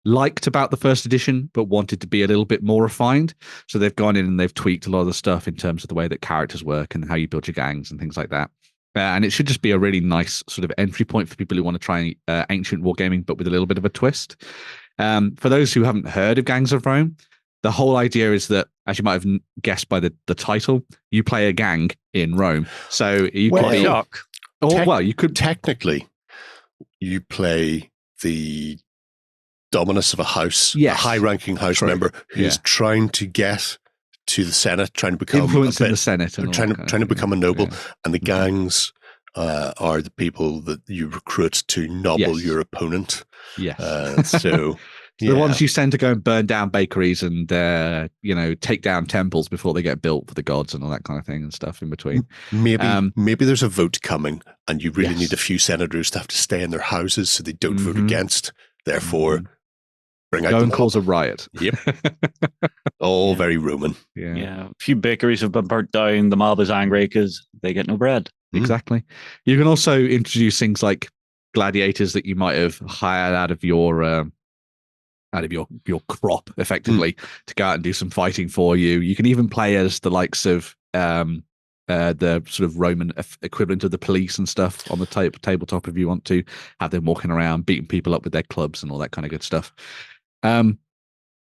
liked about the first edition, but wanted to be a little bit more refined. So they've gone in and they've tweaked a lot of the stuff in terms of the way that characters work and how you build your gangs and things like that. And it should just be a really nice sort of entry point for people who want to try ancient wargaming, but with a little bit of a twist. For those who haven't heard of Gangs of Rome, the whole idea is that, as you might have guessed by the title, you play a gang in Rome. So you could be... you could...
Technically, you play the dominus of a house, a high-ranking house member who's trying to get to the Senate, trying to become
influencing the Senate, and
trying to become a noble, and the gangs are the people that you recruit to nobble your opponent.
Yes,
so
the ones you send to go and burn down bakeries and take down temples before they get built for the gods and all that kind of thing and stuff in between.
Maybe there's a vote coming, and you really need a few senators to have to stay in their houses so they don't vote against. Therefore.
Go and cause a riot.
Yep. All very Roman.
Yeah. A few bakeries have been burnt down. The mob is angry because they get no bread.
Exactly. You can also introduce things like gladiators that you might have hired out of your crop, effectively, to go out and do some fighting for you. You can even play as the likes of the sort of Roman equivalent of the police and stuff on the tabletop if you want to have them walking around beating people up with their clubs and all that kind of good stuff. In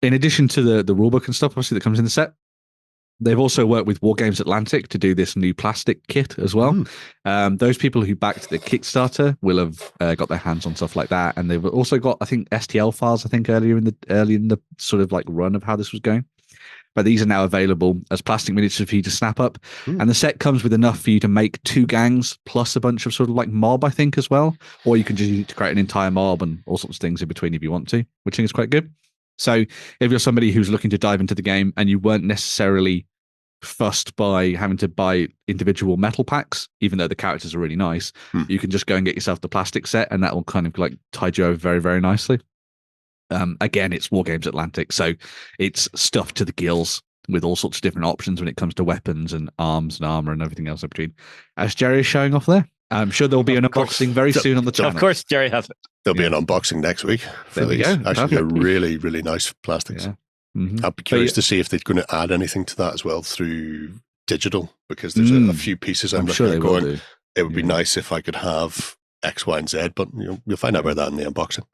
addition to the rulebook and stuff, obviously, that comes in the set, they've also worked with Wargames Atlantic to do this new plastic kit as well. Those people who backed the Kickstarter will have got their hands on stuff like that, and they've also got, I think, STL files. I think early in the sort of like run of how this was going. But these are now available as plastic miniatures for you to snap up. And the set comes with enough for you to make 2 gangs plus a bunch of sort of like mob, I think, as well. Or you can just use it to create an entire mob and all sorts of things in between if you want to, which I think is quite good. So if you're somebody who's looking to dive into the game and you weren't necessarily fussed by having to buy individual metal packs, even though the characters are really nice, you can just go and get yourself the plastic set, and that will kind of like tide you over very, very nicely. Again, it's Wargames Atlantic, so it's stuffed to the gills with all sorts of different options when it comes to weapons and arms and armor and everything else in between. As Jerry is showing off there, I'm sure there'll be an unboxing very soon on the channel.
Of course, Jerry has it.
There'll be an unboxing next week.
There we go.
Actually, they're really, really nice plastics. I'd be curious to see if they're going to add anything to that as well through digital, because there's a few pieces I'm looking at going. It would be nice if I could have X, Y, and Z, but you'll find out about that in the unboxing.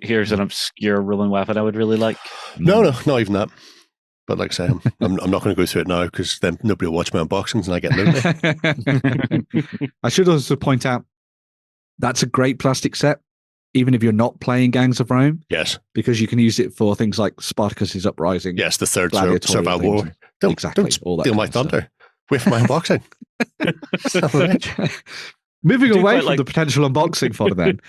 Here's an obscure ruling weapon I would really like.
No, not even that. But like I say, I'm not going to go through it now because then nobody will watch my unboxings and I get lonely.
I should also point out that's a great plastic set, even if you're not playing Gangs of Rome.
Yes.
Because you can use it for things like Spartacus's Uprising.
Yes, the third Survival War. Don't steal my thunder. Wait for my unboxing.
Moving away from the potential unboxing for them,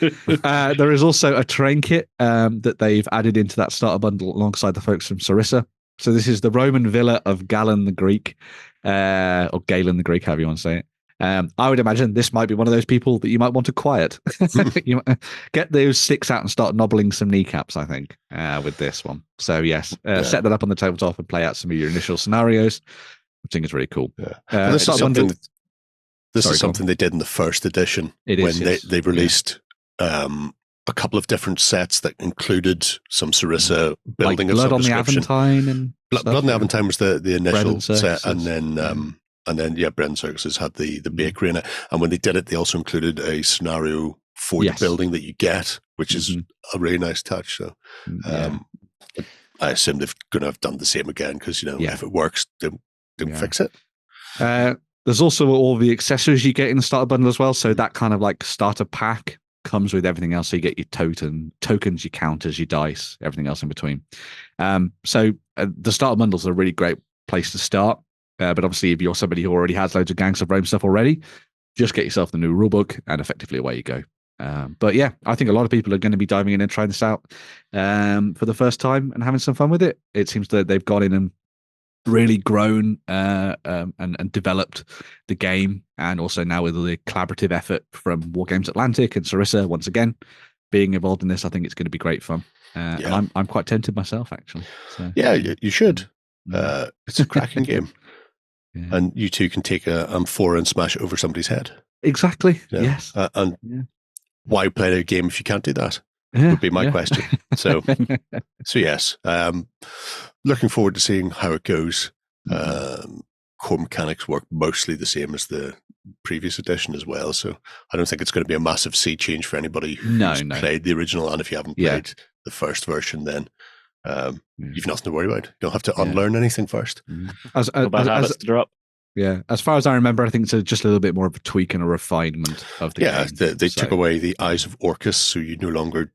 there is also a train kit that they've added into that starter bundle alongside the folks from Sarissa. So this is the Roman villa of Galen the Greek, or Galen the Greek, however you want to say it. I would imagine this might be one of those people that you might want to quiet. You might get those sticks out and start knobbling some kneecaps, I think, with this one. So yes, set that up on the tabletop and play out some of your initial scenarios, which I think is really cool.
This is something they did in the first edition they released a couple of different sets that included some Sarissa building
like
of
Blood
some
on the Aventine and
Blood on the Aventine was the initial set, and then Bread and Circuses had the bakery in it. And when they did it, they also included a scenario for the building that you get, which is a really nice touch. So I assume they're going to have done the same again because if it works, don't fix it.
There's also all the accessories you get in the starter bundle as well. So that kind of like starter pack comes with everything else. So you get your tokens, your counters, your dice, everything else in between. So the starter bundles are a really great place to start. But obviously, if you're somebody who already has loads of Gangs of Rome stuff already, just get yourself the new rulebook and effectively away you go. But yeah, I think a lot of people are going to be diving in and trying this out for the first time and having some fun with it. It seems that they've gone in and really grown and developed the game, and also now with the collaborative effort from Wargames Atlantic and Sarissa once again being involved in this, I think it's going to be great fun. And I'm quite tempted myself, actually. So,
yeah, you should. It's a cracking game. Yeah. And you two can take a amphora and smash it over somebody's head.
Exactly. Yes.
Why play a game if you can't do that? Would be my question. So yes, looking forward to seeing how it goes. Core mechanics work mostly the same as the previous edition as well, so I don't think it's going to be a massive sea change for anybody who's played the original. And if you haven't played the first version, then you've nothing to worry about. You don't have to unlearn anything first.
As habits to drop.
Yeah, as far as I remember, I think it's just a little bit more of a tweak and a refinement of the game.
Yeah, they took away the Eyes of Orcus, so you no longer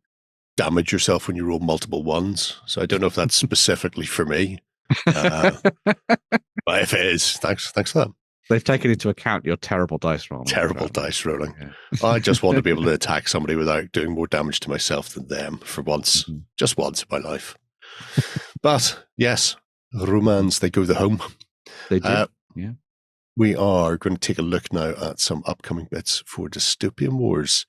damage yourself when you roll multiple ones. So I don't know if that's specifically for me. But if it is, thanks for that.
They've taken into account your terrible dice rolling.
Dice rolling. Yeah. I just want to be able to attack somebody without doing more damage to myself than them for once, just once in my life. But yes, Romans, they go the home.
They do, yeah.
We are going to take a look now at some upcoming bits for Dystopian Wars,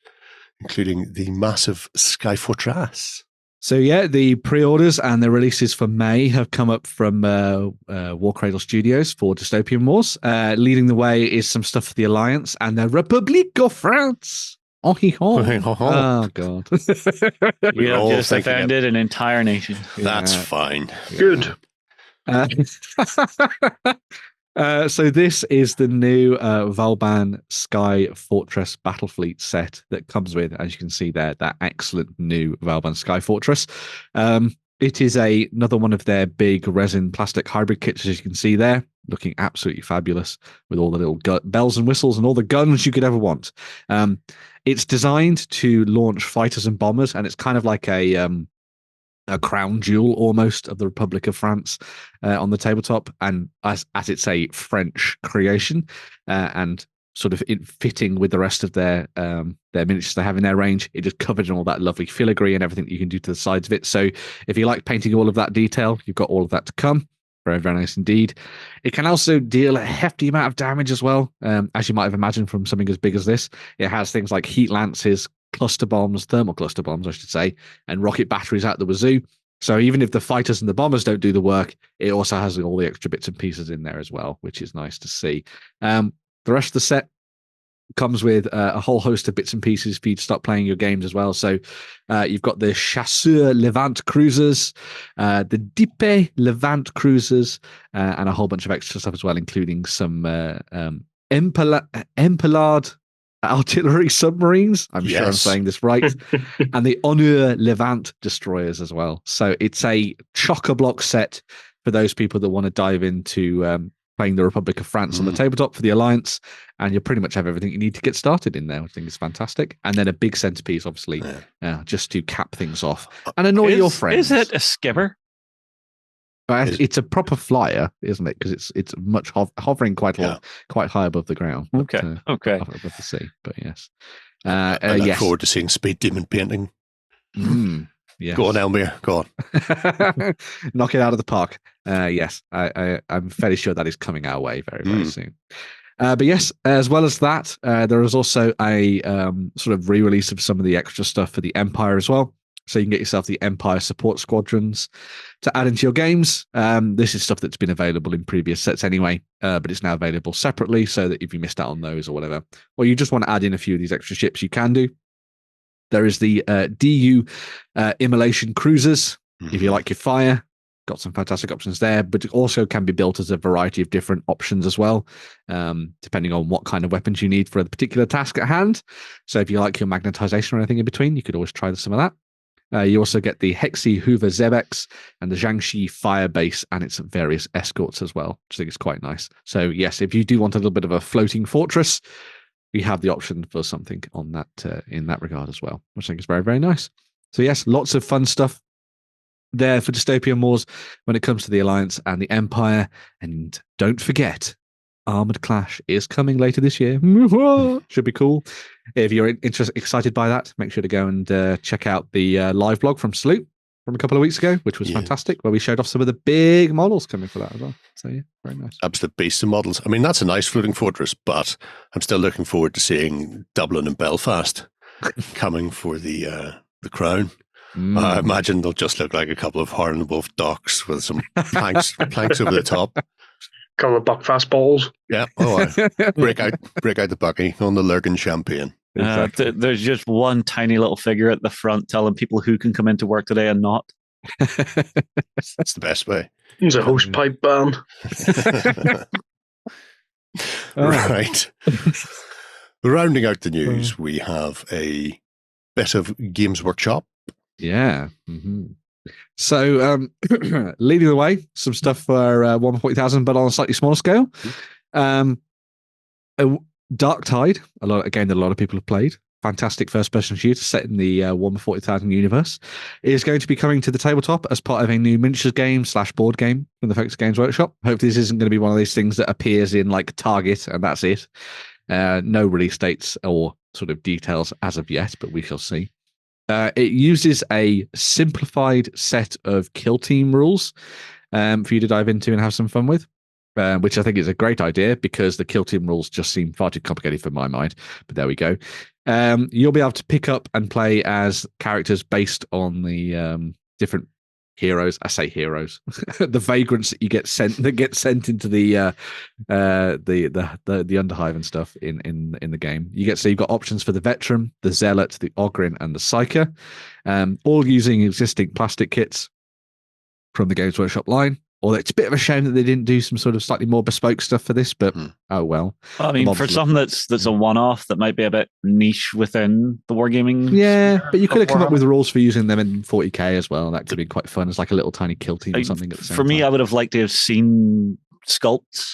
including the massive Sky-Fortress.
So yeah, the pre-orders and the releases for May have come up from Warcradle Studios for Dystopian Wars. Leading the way is some stuff for the Alliance and the République of France. Oh God!
We have just offended an entire nation.
That's fine.
Good.
So this is the new Vauban Sky Fortress Battle Fleet set that comes with, as you can see there, that excellent new Vauban Sky Fortress. It is another one of their big resin plastic hybrid kits, as you can see there, looking absolutely fabulous with all the little bells and whistles and all the guns you could ever want. It's designed to launch fighters and bombers, and it's kind of like a crown jewel almost of the Republic of France on the tabletop, and as it's a French creation and sort of fitting with the rest of their miniatures they have in their range. It just covered in all that lovely filigree and everything that you can do to the sides of it. So if you like painting all of that detail, you've got all of that to come. Very, very nice indeed. It can also deal a hefty amount of damage as well, as you might have imagined from something as big as this. It has things like heat lances, cluster bombs, thermal cluster bombs, I should say, and rocket batteries out the wazoo. So even if the fighters and the bombers don't do the work, it also has all the extra bits and pieces in there as well, which is nice to see. The rest of the set comes with a whole host of bits and pieces for you to start playing your games as well. So you've got the Chasseur Levant cruisers, the Dipé Levant cruisers, and a whole bunch of extra stuff as well, including some Enfilade artillery submarines. I'm sure I'm saying this right. And the Honneur Levant destroyers as well. So it's a chock-a-block set for those people that want to dive into playing the Republic of France on the tabletop for the Alliance, and you pretty much have everything you need to get started in there, which I think is fantastic. And then a big centerpiece, obviously, just to cap things off and annoy your friends.
Is it a skimmer?
It's a proper flyer, isn't it? Because it's much hovering quite high above the ground.
Okay.
Above the sea, but yes.
I look forward to seeing Speed Demon painting.
Yes.
Go on, Elmir. Go on.
Knock it out of the park. Yes, I'm fairly sure that is coming our way very, very soon. But yes, as well as that, there is also a sort of re-release of some of the extra stuff for the Empire as well. So you can get yourself the Empire support squadrons to add into your games. This is stuff that's been available in previous sets anyway, but it's now available separately, so that if you missed out on those or whatever, or you just want to add in a few of these extra ships, you can do. There is the DU Immolation Cruisers, if you like your fire. Got some fantastic options there, but it also can be built as a variety of different options as well, depending on what kind of weapons you need for a particular task at hand. So if you like your magnetization or anything in between, you could always try some of that. You also get the Hexi Hoover Zebex and the Jiangxi Fire Base and its various escorts as well, which I think is quite nice. So yes, if you do want a little bit of a floating fortress, we have the option for something on that in that regard as well, which I think is very, very nice. So yes, lots of fun stuff there for Dystopian Wars when it comes to the Alliance and the Empire. And don't forget, Armored Clash is coming later this year. Should be cool. If you're excited by that, make sure to go and check out the live blog from Salute, from a couple of weeks ago, which was fantastic, where we showed off some of the big models coming for that as well. So yeah, very nice.
Absolute beasts of models. I mean, that's a nice floating fortress, but I'm still looking forward to seeing Dublin and Belfast coming for the crown. I imagine they'll just look like a couple of Harlan Wolf docks with some planks over the top.
Couple of Buckfast balls.
Yeah. Oh, break out the bucky on the Lurgan champagne.
Exactly. There's just one tiny little figure at the front telling people who can come into work today and not.
That's the best way.
He's a host pipe band.
Right. Rounding out the news, we have a bit of Games Workshop.
Yeah. Mm-hmm. So, leading the way, some stuff for Warhammer 40,000, but on a slightly smaller scale. Darktide, that a lot of people have played. Fantastic first-person shooter set in the Warhammer 40,000 universe, is going to be coming to the tabletop as part of a new miniatures game / board game from the folks at Games Workshop. Hopefully, this isn't going to be one of these things that appears in like Target and that's it. No release dates or sort of details as of yet, but we shall see. It uses a simplified set of kill team rules for you to dive into and have some fun with, which I think is a great idea because the kill team rules just seem far too complicated for my mind. But there we go. You'll be able to pick up and play as characters based on the different heroes. I say heroes, the vagrants that get sent into the Underhive and stuff in the game. You've got options for the veteran, the zealot, the Ogryn, and the psyker, all using existing plastic kits from the Games Workshop line. Although it's a bit of a shame that they didn't do some sort of slightly more bespoke stuff for this, but oh well.
I mean, for something that's a one-off that might be a bit niche within the wargaming.
Yeah, but you could have come up with rules for using them in 40k as well. That could be quite fun as like a little tiny kill team or something. At the same
for me,
time.
I would have liked to have seen sculpts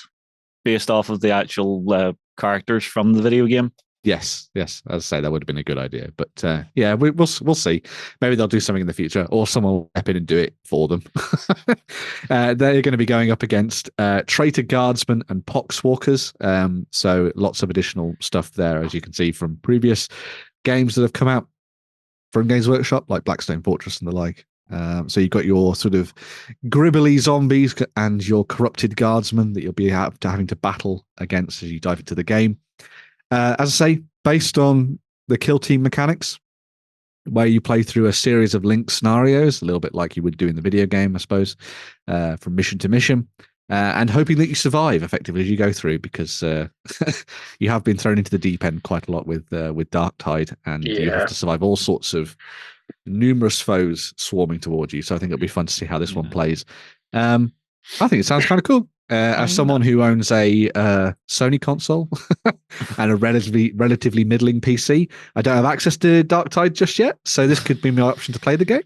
based off of the actual characters from the video game.
Yes. As I say, that would have been a good idea. But yeah, we'll see. Maybe they'll do something in the future, or someone will step in and do it for them. They're going to be going up against traitor guardsmen and poxwalkers. So lots of additional stuff there, as you can see from previous games that have come out from Games Workshop, like Blackstone Fortress and the like. So you've got your sort of gribbly zombies and your corrupted guardsmen that you'll be having to battle against as you dive into the game. As I say, based on the kill team mechanics, where you play through a series of linked scenarios, a little bit like you would do in the video game, I suppose, from mission to mission, and hoping that you survive effectively as you go through, because you have been thrown into the deep end quite a lot with Darktide, and you have to survive all sorts of numerous foes swarming towards you. So I think it'll be fun to see how this one plays. I think it sounds kind of cool. As someone who owns a Sony console and a relatively middling PC, I don't have access to Darktide just yet, so this could be my option to play the game.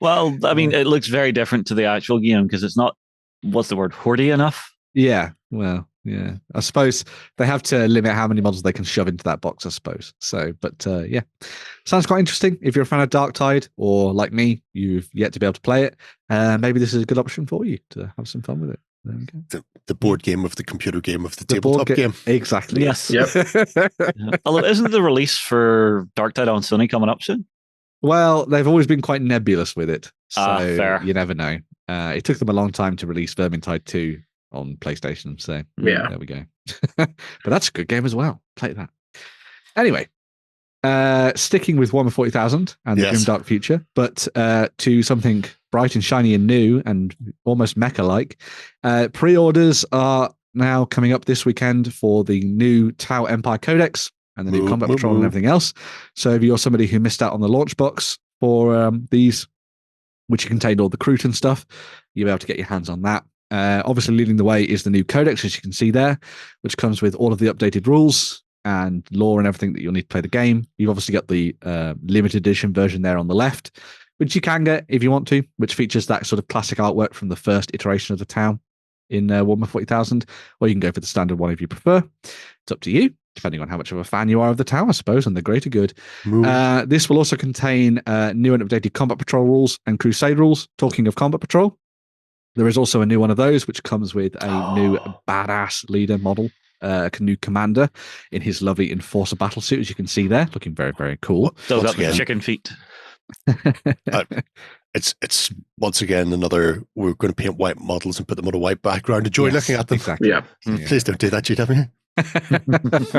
Well, I mean, it looks very different to the actual game because it's not, what's the word, hoardy enough?
Yeah, well, yeah. I suppose they have to limit how many models they can shove into that box, I suppose. So, but yeah, sounds quite interesting. If you're a fan of Darktide, or like me, you've yet to be able to play it, maybe this is a good option for you to have some fun with it. There we go.
The board game of the computer game of the tabletop game.
Exactly.
Yes.
Yep.
Although, isn't the release for Darktide on Sony coming up soon?
Well, they've always been quite nebulous with it. So
fair.
You never know. It took them a long time to release Vermintide 2 on PlayStation. So
yeah,
there we go. But that's a good game as well. Play that. Anyway, sticking with Warhammer 40,000 and the grimdark future, but to something bright and shiny and new and almost mecha-like. Pre-orders are now coming up this weekend for the new Tau Empire Codex and the new Combat Patrol and everything else. So if you're somebody who missed out on the launch box for these, which contained all the Cruton stuff, you'll be able to get your hands on that. Obviously, leading the way is the new Codex, as you can see there, which comes with all of the updated rules and lore and everything that you'll need to play the game. You've obviously got the limited edition version there on the left, which you can get if you want to, which features that sort of classic artwork from the first iteration of the town in Warhammer 40,000, or you can go for the standard one if you prefer. It's up to you, depending on how much of a fan you are of the town, I suppose, and the greater good. This will also contain new and updated Combat Patrol rules and Crusade rules. Talking of Combat Patrol, there is also a new one of those, which comes with a new badass leader model, a new commander in his lovely Enforcer battle suit, as you can see there, looking very, very cool.
Still got the chicken feet.
it's once again another. We're going to paint white models and put them on a white background. Enjoy looking at them.
Exactly.
Yeah.
Please don't do that, GW.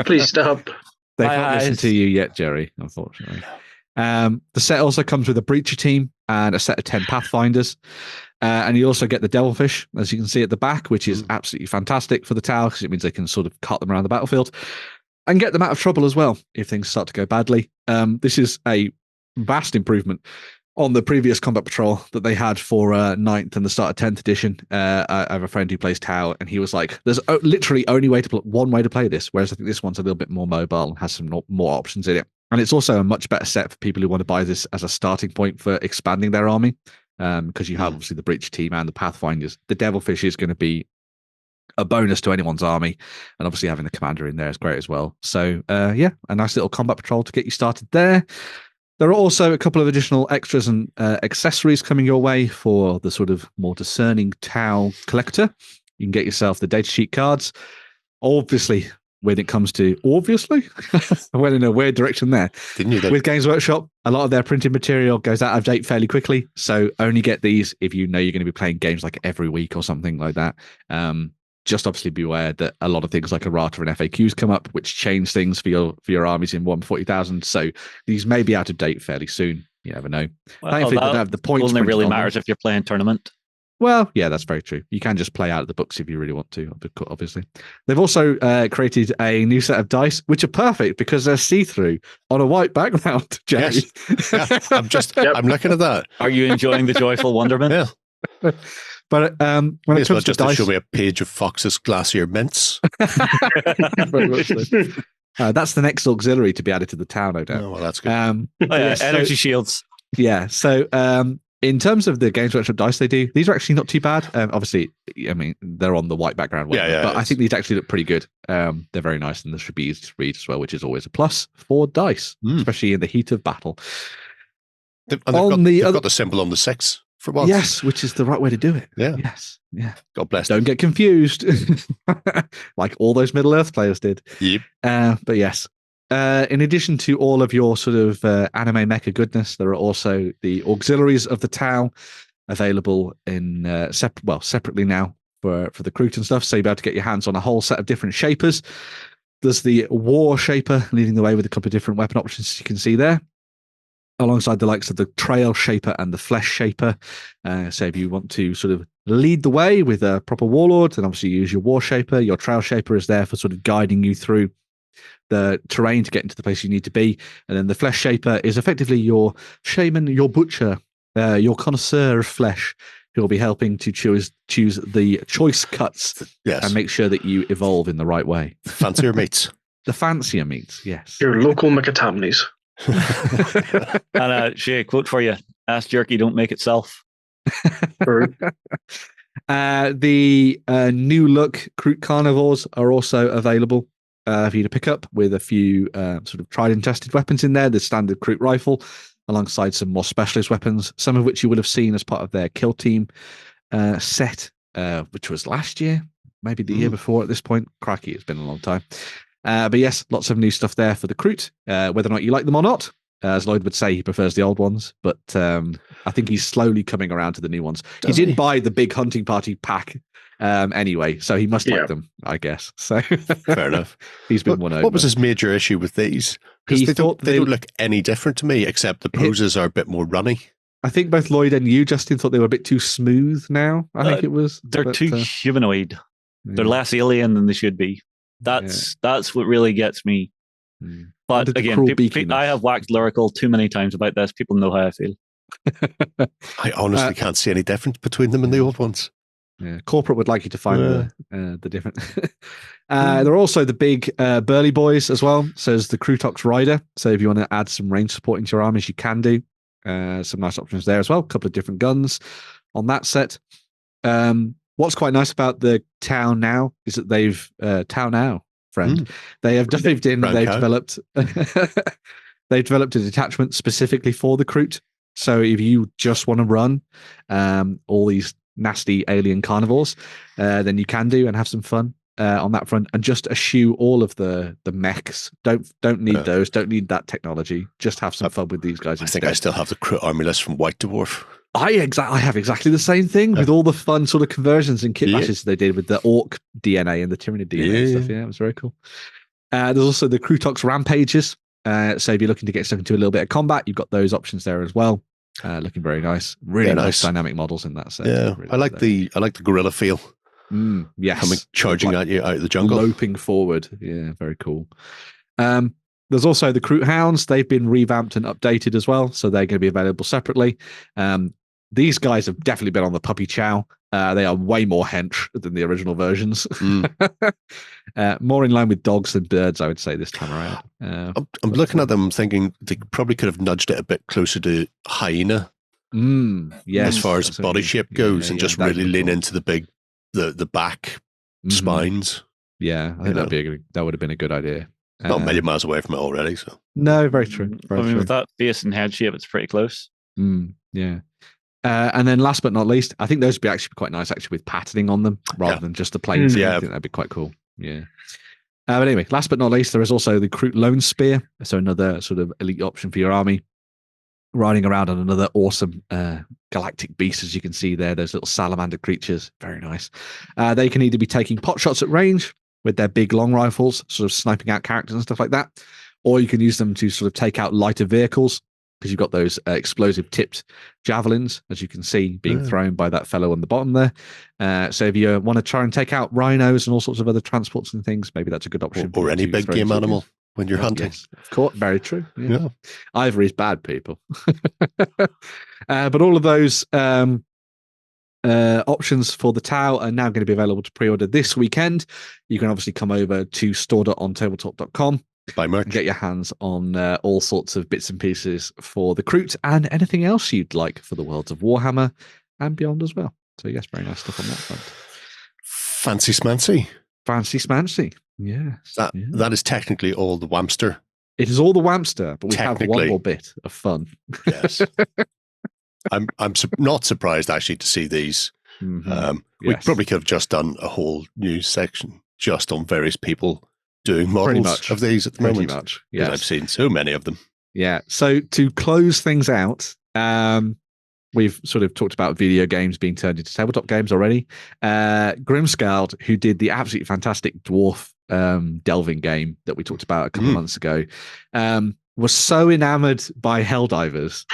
Please stop.
They can't listen to you yet, Jerry, unfortunately. The set also comes with a Breacher team and a set of 10 Pathfinders. And you also get the Devilfish, as you can see at the back, which is absolutely fantastic for the Tau, because it means they can sort of cart them around the battlefield and get them out of trouble as well if things start to go badly. This is a vast improvement on the previous Combat Patrol that they had for 9th and the start of 10th edition. I have a friend who plays Tau, and he was like, there's literally only one way to play this, whereas I think this one's a little bit more mobile and has some more options in it. And it's also a much better set for people who want to buy this as a starting point for expanding their army, because you have obviously the Breach team and the Pathfinders. The Devilfish is going to be a bonus to anyone's army, and obviously having the commander in there is great as well. So a nice little Combat Patrol to get you started there. There are also a couple of additional extras and accessories coming your way for the sort of more discerning Tau collector. You can get yourself the datasheet cards. Obviously, when it comes to I went in a weird direction there.
Didn't you?
With Games Workshop, a lot of their printed material goes out of date fairly quickly. So only get these if you know you're going to be playing games like every week or something like that. Just obviously be aware that a lot of things like errata and FAQs come up, which change things for your armies in 140,000. So these may be out of date fairly soon. You never know.
Well,
thankfully, they don't have the points.
Only really matters if you're playing tournament.
Well, yeah, that's very true. You can just play out of the books if you really want to, obviously. They've also created a new set of dice, which are perfect because they're see-through on a white background, Jerry.
Yes. Yeah, I'm looking at that.
Are you enjoying the joyful wonderment?
Yeah.
But when it comes to dice,
show me a page of Fox's Glacier Mints.
That's the next auxiliary to be added to the town, no doubt.
Oh, well, that's good.
Energy shields.
Yeah. So in terms of the Games Workshop dice they do, these are actually not too bad. Obviously, I mean, they're on the white background, but I think these actually look pretty good. They're very nice, and they should be easy to read as well, which is always a plus for dice, especially in the heat of battle.
They've got the symbol on the 6. For once.
Yes, which is the right way to do it.
Yeah.
Yes. Yeah.
God bless.
Don't get confused, like all those Middle Earth players did.
Yep.
But yes, in addition to all of your sort of anime mecha goodness, there are also the auxiliaries of the Tau available in separately now for the Kroot and stuff. So you'll be able to get your hands on a whole set of different shapers. There's the War Shaper leading the way with a couple of different weapon options you can see there, alongside the likes of the Trail Shaper and the Flesh Shaper. So if you want to sort of lead the way with a proper warlord, then obviously use your War Shaper. Your Trail Shaper is there for sort of guiding you through the terrain to get into the place you need to be. And then the Flesh Shaper is effectively your shaman, your butcher, your connoisseur of flesh, who will be helping to choose the choice cuts and make sure that you evolve in the right way.
Fancier meats.
The fancier meats, yes.
Your local McAtamneys.
And Shay, quote for you: "Ask jerky, don't make itself."
The new look Kroot Carnivores are also available for you to pick up, with a few sort of tried and tested weapons in there. The standard Kroot rifle, alongside some more specialist weapons, some of which you would have seen as part of their Kill Team set, which was last year, maybe the year before at this point. Crikey, it's been a long time. But yes, lots of new stuff there for the Kroot, whether or not you like them or not. As Lloyd would say, he prefers the old ones, but I think he's slowly coming around to the new ones. He didn't buy the big hunting party pack anyway, so he must like them, I guess. So
fair enough.
He's been won over.
What was his major issue with these? Because they don't look any different to me, except the poses are a bit more runny.
I think both Lloyd and you, Justin, thought they were a bit too smooth now. I think it was.
They're too humanoid. Yeah. They're less alien than they should be. That's what really gets me. But again, I have waxed lyrical too many times about this. People know how I feel.
I honestly can't see any difference between them and the old ones.
Yeah, corporate would like you to find the different. There are also the big burly boys as well. So there's the Krutox Rider. So if you want to add some range support into your armies, you can do. Some nice options there as well. A couple of different guns on that set. What's quite nice about the Tau now is that they've Tau now, friend. They have dived in. They've developed. They've developed a detachment specifically for the Kroot. So if you just want to run all these nasty alien carnivores, then you can do and have some fun on that front, and just eschew all of the mechs. Don't need those. Don't need that technology. Just have some fun with these guys.
I think I still have the Kroot army list from White Dwarf.
I have exactly the same thing with all the fun sort of conversions and kit bashes they did with the Orc DNA and the Tyranid DNA and stuff. Yeah, it was very cool. There's also the Crutox Rampages. So if you're looking to get stuck into a little bit of combat, you've got those options there as well. Looking very nice. Really nice dynamic models in that set.
Yeah,
really
I like the gorilla feel.
Yes,
coming charging at you out of the jungle,
loping forward. Yeah, very cool. There's also the Kroot Hounds. They've been revamped and updated as well, so they're going to be available separately. These guys have definitely been on the puppy chow. They are way more hench than the original versions. More in line with dogs than birds, I would say, this time around.
I'm looking at them thinking they probably could have nudged it a bit closer to hyena.
Yes,
as far as body shape goes, and just really lean into the big, the back spines.
Yeah, I think that would have been a good idea.
Not a million miles away from it already. So
no, very true. Very true.
With that face and head shape, it's pretty close.
Yeah. And then last but not least, I think those would be actually quite nice with patterning on them rather than just the planes. I think that'd be quite cool. Yeah. But anyway, last but not least, there is also the Kroot Lone Spear. So another sort of elite option for your army. Riding around on another awesome galactic beast, as you can see there. Those little salamander creatures. Very nice. They can either be taking pot shots at range with their big long rifles, sort of sniping out characters and stuff like that. Or you can use them to sort of take out lighter vehicles, because you've got those explosive tipped javelins, as you can see, being thrown by that fellow on the bottom there. So if you want to try and take out rhinos and all sorts of other transports and things, maybe that's a good option.
Or any big game animal when you're hunting.
Yes, of course, very true. Yeah. Ivory's bad, people. But all of those options for the Tau are now going to be available to pre-order this weekend. You can obviously come over to store.ontabletop.com.
Buy merch.
Get your hands on all sorts of bits and pieces for the Kroot and anything else you'd like for the worlds of Warhammer and beyond as well. So yes, very nice stuff on that front.
Fancy smancy.
Fancy smancy. Yes.
That is technically all the Whamster.
It is all the Whamster, but we have one more bit of fun.
Yes. I'm not surprised actually to see these. We probably could have just done a whole news section just on various people doing models of these at the moment. Pretty much, yes. I've seen so many of them.
Yeah. So to close things out, we've sort of talked about video games being turned into tabletop games already. Grimskald, who did the absolutely fantastic dwarf delving game that we talked about a couple of months ago, was so enamored by Helldivers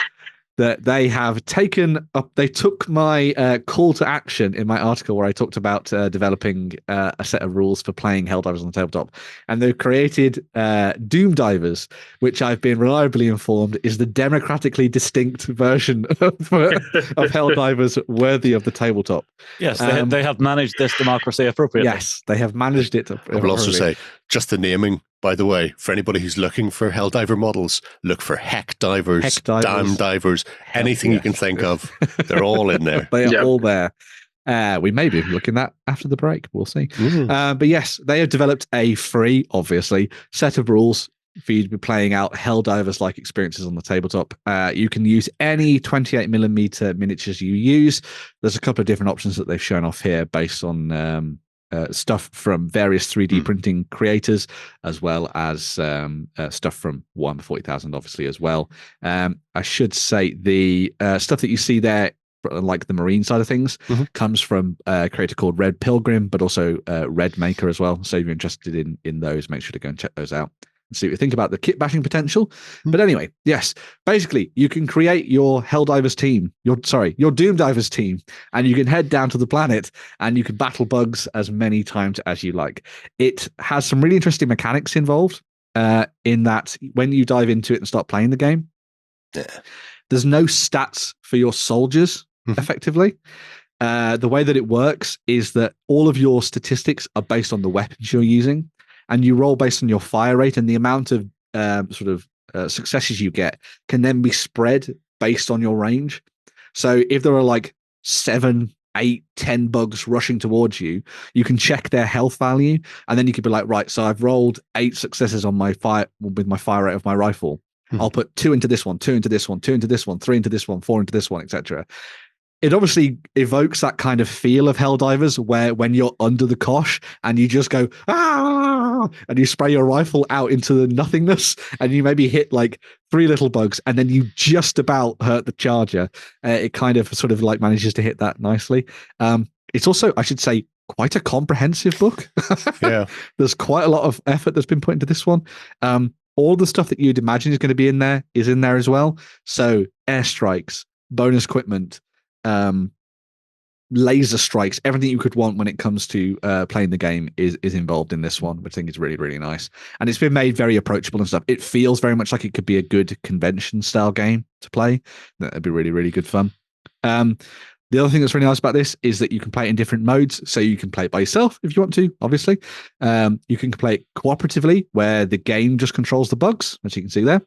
that they have taken up. They took my call to action in my article where I talked about developing a set of rules for playing Helldivers on the tabletop, and they've created Doomdivers, which I've been reliably informed is the democratically distinct version of Helldivers worthy of the tabletop.
Yes, they have managed this democracy appropriately.
Yes, they have managed it.
I will also say, just the naming. By the way, for anybody who's looking for Helldiver models, look for Heck Divers, Dam Divers, anything you can think of. They're all in there.
They are all there. We may be looking at after the break. We'll see. But yes, they have developed a free, obviously, set of rules for you to be playing out Helldivers-like experiences on the tabletop. You can use any 28mm miniatures you use. There's a couple of different options that they've shown off here based on stuff from various 3D printing creators, as well as stuff from Warhammer 40,000, obviously, as well. I should say the stuff that you see there, like the marine side of things, comes from a creator called Red Pilgrim, but also Red Maker as well. So if you're interested in those, make sure to go and check those out. See what you think about the kit bashing potential. But anyway, yes, basically you can create your Helldivers team, your Doomdivers team, and you can head down to the planet and you can battle bugs as many times as you like. It has some really interesting mechanics involved in that when you dive into it and start playing the game, there's no stats for your soldiers effectively. The way that it works is that all of your statistics are based on the weapons you're using. And you roll based on your fire rate, and the amount of successes you get can then be spread based on your range. So if there are like 7, 8, 10 bugs rushing towards you, you can check their health value, and then you could be like, right, so I've rolled 8 successes on my fire with my fire rate of my rifle. I'll put 2 into this one, 2 into this one, 2 into this one, 3 into this one, 4 into this one, etc. It obviously evokes that kind of feel of Helldivers where when you're under the cosh and you just go, and you spray your rifle out into the nothingness, and you maybe hit like 3 little bugs, and then you just about hurt the charger. It kind of sort of like manages to hit that nicely. It's also, I should say, quite a comprehensive book.
Yeah.
There's quite a lot of effort that's been put into this one. All the stuff that you'd imagine is going to be in there is in there as well. So airstrikes, bonus equipment, laser strikes, everything you could want when it comes to playing the game is involved in this one, which I think is really, really nice. And it's been made very approachable and stuff. It feels very much like it could be a good convention style game to play. That'd be really, really good fun. The other thing that's really nice about this is that you can play it in different modes. So you can play it by yourself if you want to, obviously. You can play it cooperatively, where the game just controls the bugs, as you can see there.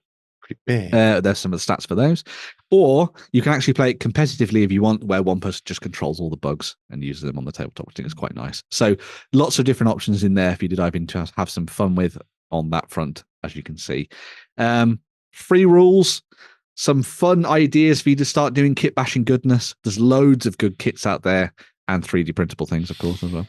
There's some of the stats for those. Or you can actually play it competitively if you want, where one person just controls all the bugs and uses them on the tabletop, which I think is quite nice. So lots of different options in there for you to dive into, have some fun with on that front, as you can see. Free rules. Some fun ideas for you to start doing kit bashing goodness. There's loads of good kits out there, and 3D printable things, of course, as well.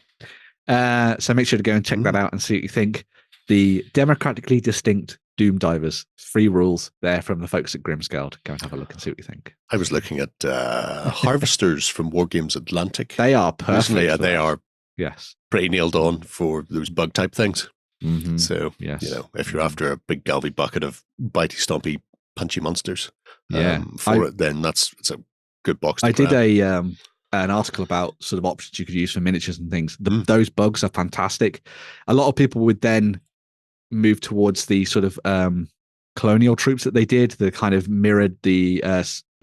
So make sure to go and check that out and see what you think. The democratically distinct Doomdivers, free rules there from the folks at Grimskald. Go and have a look and see what you think.
I was looking at Harvesters from Wargames Atlantic.
They are perfect.
They are
yes,
pretty nailed on for those bug type things.
Mm-hmm.
So,
yes.
You know, if you're after a big galvy bucket of bitey, stompy, punchy monsters, then it's a good box to grab.
Did an article about sort of options you could use for miniatures and things. Those bugs are fantastic. A lot of people would then move towards the sort of colonial troops that they did, that kind of mirrored the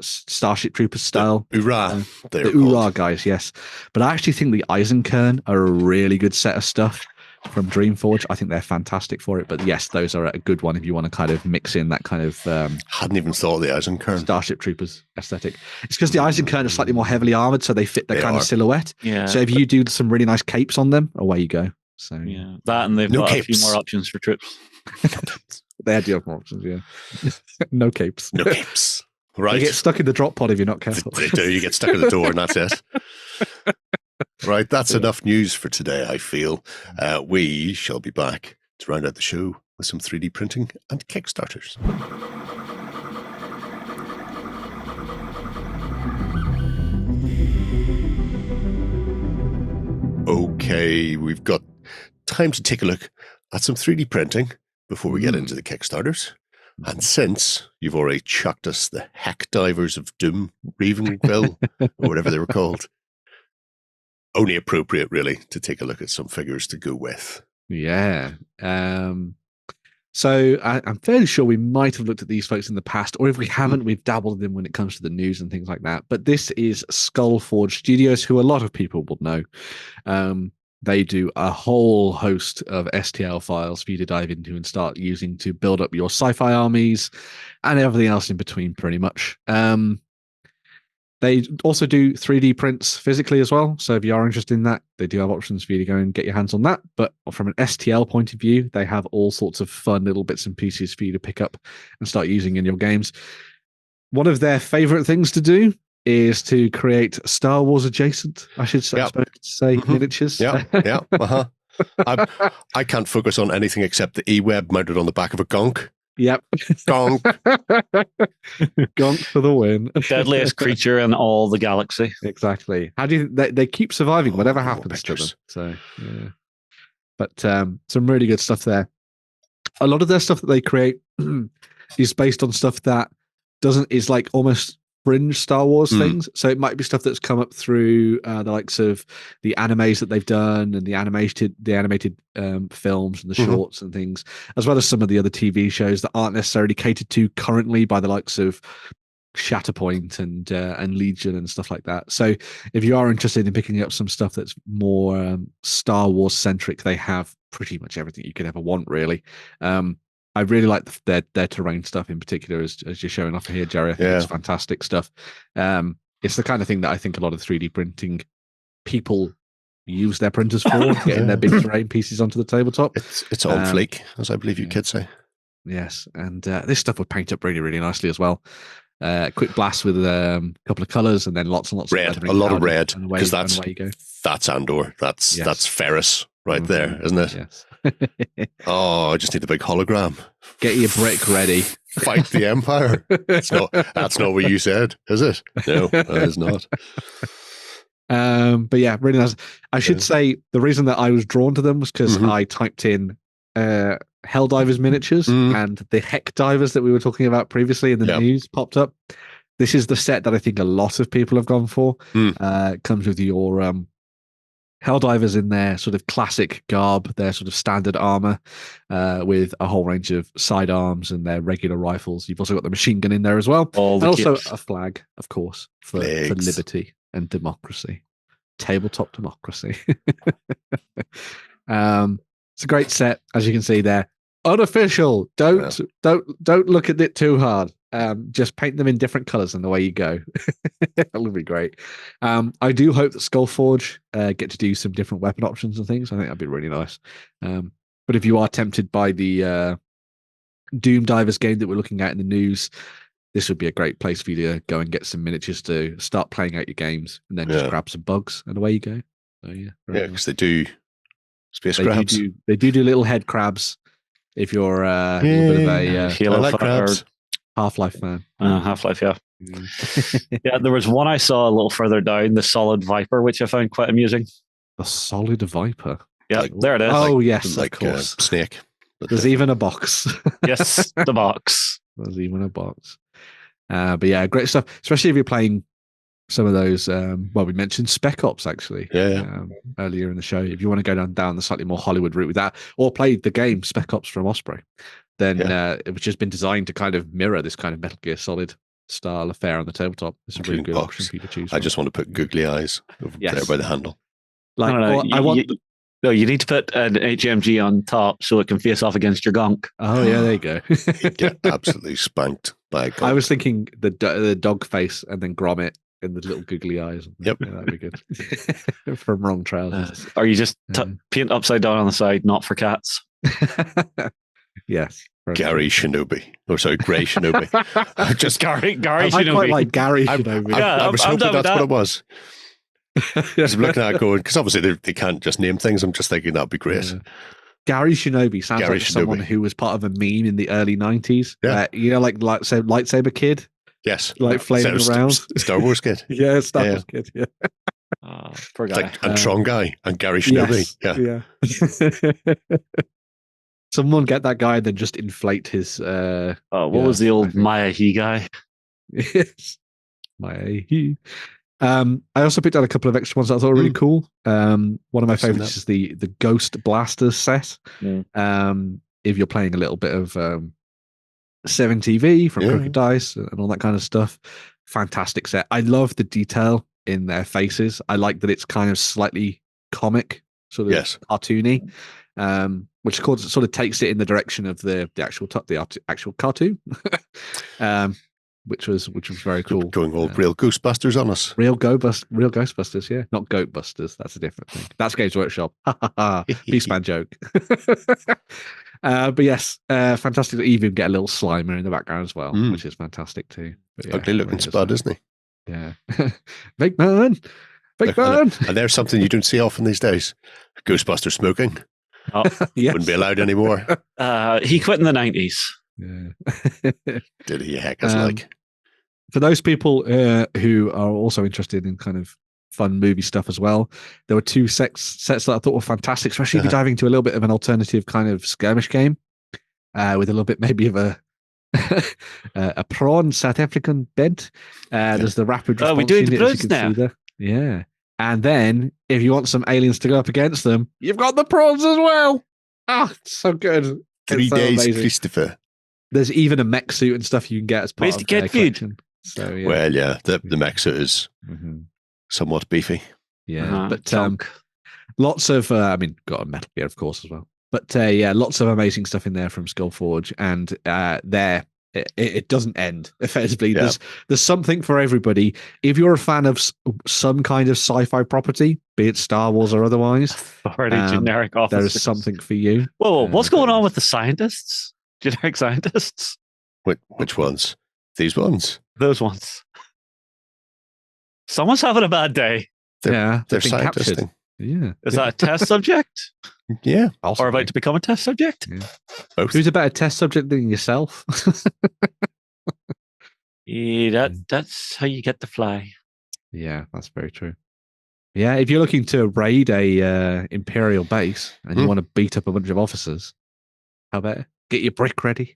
Starship Troopers style.
The
Ura guys, yes. But I actually think the Eisenkern are a really good set of stuff from Dreamforge. I think they're fantastic for it. But yes, those are a good one if you want to kind of mix in that kind of
hadn't even thought of the Eisenkern
Starship Troopers aesthetic. It's because the Eisenkern are slightly more heavily armored, so they fit the kind of silhouette.
Yeah.
So if you do some really nice capes on them, away you go. So
yeah, that, and they've got a few more options for troops.
They do have more options, yeah. No capes.
No capes. Right.
You get stuck in the drop pod if you're not careful.
They do. You get stuck in the door and that's it. Right, that's enough news for today, I feel. We shall be back to round out the show with some 3D printing and Kickstarters. Okay, we've got time to take a look at some 3D printing before we get into the Kickstarters. And since you've already chucked us the Helldivers of Doom, Ravenquill, or whatever they were called, only appropriate, really, to take a look at some figures to go with.
Yeah. So I'm fairly sure we might have looked at these folks in the past, or if we haven't, we've dabbled in them when it comes to the news and things like that. But this is SkullForge Studios, who a lot of people will know. They do a whole host of STL files for you to dive into and start using to build up your sci-fi armies and everything else in between, pretty much. They also do 3D prints physically as well. So if you are interested in that, they do have options for you to go and get your hands on that. But from an STL point of view, they have all sorts of fun little bits and pieces for you to pick up and start using in your games. One of their favorite things to do is to create Star Wars adjacent, I should say, miniatures.
Yeah. I can't focus on anything except the E-Web mounted on the back of a gonk.
Yep.
Gonk.
Gonk for the win.
Deadliest creature in all the galaxy.
Exactly. How do you they keep surviving whatever happens to them? So yeah. But some really good stuff there. A lot of their stuff that they create is based on stuff that is like almost fringe Star Wars things. So it might be stuff that's come up through the likes of the animes that they've done and the animated films and the shorts and things, as well as some of the other TV shows that aren't necessarily catered to currently by the likes of Shatterpoint and Legion and stuff like that. So if you are interested in picking up some stuff that's more Star Wars centric, they have pretty much everything you could ever want, really. I really like their terrain stuff in particular, as you're showing off here, Jerry. I think it's fantastic stuff. It's the kind of thing that I think a lot of 3D printing people use their printers for, getting their big terrain pieces onto the tabletop.
It's on fleek, as I believe you kids say.
Yes, and this stuff would paint up really, really nicely as well. Quick blast with a couple of colours and then lots and lots
red,
of
a lot of red, because that's Andor. That's Ferris right there, isn't it?
Yes.
Oh, I just need the big hologram.
Get your brick ready.
Fight the Empire. That's not what you said, is it? No, that is not.
But yeah, really nice. I should say the reason that I was drawn to them was because I typed in Helldivers miniatures and the Heck-divers that we were talking about previously in the news popped up. This is the set that I think a lot of people have gone for. It comes with your Helldivers in their sort of classic garb, their sort of standard armor, with a whole range of sidearms and their regular rifles. You've also got the machine gun in there as well. And also a flag, of course, for liberty and democracy. Tabletop democracy. It's a great set, as you can see there. Unofficial. Don't look at it too hard. Just paint them in different colors and away you go. That'll be great. I do hope that SkullForge get to do some different weapon options and things. I think that'd be really nice. But if you are tempted by the Doomdivers game that we're looking at in the news, this would be a great place for you to go and get some miniatures to start playing out your games, and then just grab some bugs and away you go. So
because they do space crabs.
They do little head crabs. If you're a little bit of a
Halo crabs.
Half-Life fan.
Half-Life, yeah. Yeah, there was one I saw a little further down, the Solid Viper, which I found quite amusing.
The Solid Viper?
Yeah, there it is.
Oh, yes, of course.
Snake.
There's even a box.
Yes, the box.
There's even a box. But yeah, great stuff. Especially if you're playing some of those, we mentioned Spec Ops, actually, earlier in the show. If you want to go down the slightly more Hollywood route with that, or play the game Spec Ops from Osprey, then it's just been designed to kind of mirror this kind of Metal Gear Solid style affair on the tabletop. It's a really good option for you to choose.
I just want to put googly eyes over there by the handle.
Like, you need to put an HMG on top so it can face off against your gonk.
Oh yeah, there you go.
You get absolutely spanked by a gonk.
I was thinking the dog face and then Gromit and the little googly eyes.
Yep,
that'd be good. From Wrong Trousers.
Or you just paint upside down on the side, not for cats.
Yes.
Gary Shinobi. Oh, sorry, Grey Shinobi.
Just Gary Shinobi.
I quite like Gary Shinobi.
I was hoping that's what it was. I was looking at it going, because obviously they can't just name things. I'm just thinking that'd be great.
Gary Shinobi sounds like someone who was part of a meme in the early 90s.
Yeah.
Like Lightsaber Kid.
Yes.
Like flaming around.
Star Wars Kid.
Yeah, Star Wars Kid. Yeah.
Poor guy.
Like, and Tron Guy and Gary Shinobi.
Yes, yeah. Someone get that guy and then just inflate his.
What was the old Maya He guy?
Yes, Maya He. I also picked out a couple of extra ones that I thought were really cool. One of my favorites is the Ghost Blasters set. If you're playing a little bit of 7TV from Crooked Dice and all that kind of stuff, fantastic set. I love the detail in their faces. I like that it's kind of slightly comic, sort of cartoony. Which sort of takes it in the direction of the actual cartoon, which was very cool.
Going all real Ghostbusters on us.
Real Ghostbusters, yeah, not Goatbusters. That's a different thing. That's Games Workshop. Beastman joke. But yes, fantastic. You even get a little Slimer in the background as well, which is fantastic too. Yeah,
ugly looking spud, isn't he?
Yeah, big man.
And there's something you don't see often these days: Ghostbuster smoking.
Oh,
yes.
Wouldn't be allowed anymore.
He quit in the 90s.
Yeah.
Did he? Heck, like.
For those people who are also interested in kind of fun movie stuff as well, there were two sets that I thought were fantastic, especially if you're diving into a little bit of an alternative kind of skirmish game with a little bit maybe of a prawn South African bent. There's the rapid response.
We're doing the prawns now.
Yeah. And then, if you want some aliens to go up against them, you've got the prawns as well. It's so good.
3 days, Christopher.
There's even a mech suit and stuff you can get as part of the collection. So, yeah.
Well, yeah, the mech suit is somewhat beefy.
Yeah, but lots of, got a Metal Gear, of course, as well. But lots of amazing stuff in there from SkullForge, and it doesn't end effectively. There's something for everybody. If you're a fan of some kind of sci-fi property, be it Star Wars or otherwise,
generic officers,
there is something for you.
Whoa, what's going on with the scientists? Generic scientists?
Which ones? These ones?
Those ones. Someone's having a bad day.
They're scientisting.
Yeah.
Is that a test subject?
Yeah.
Or about to become a test subject.
Yeah.
Both.
Who's a better test subject than yourself?
Yeah, that's how you get to fly.
Yeah, that's very true. Yeah, if you're looking to raid a Imperial base and you want to beat up a bunch of officers, how about it? Get your brick ready.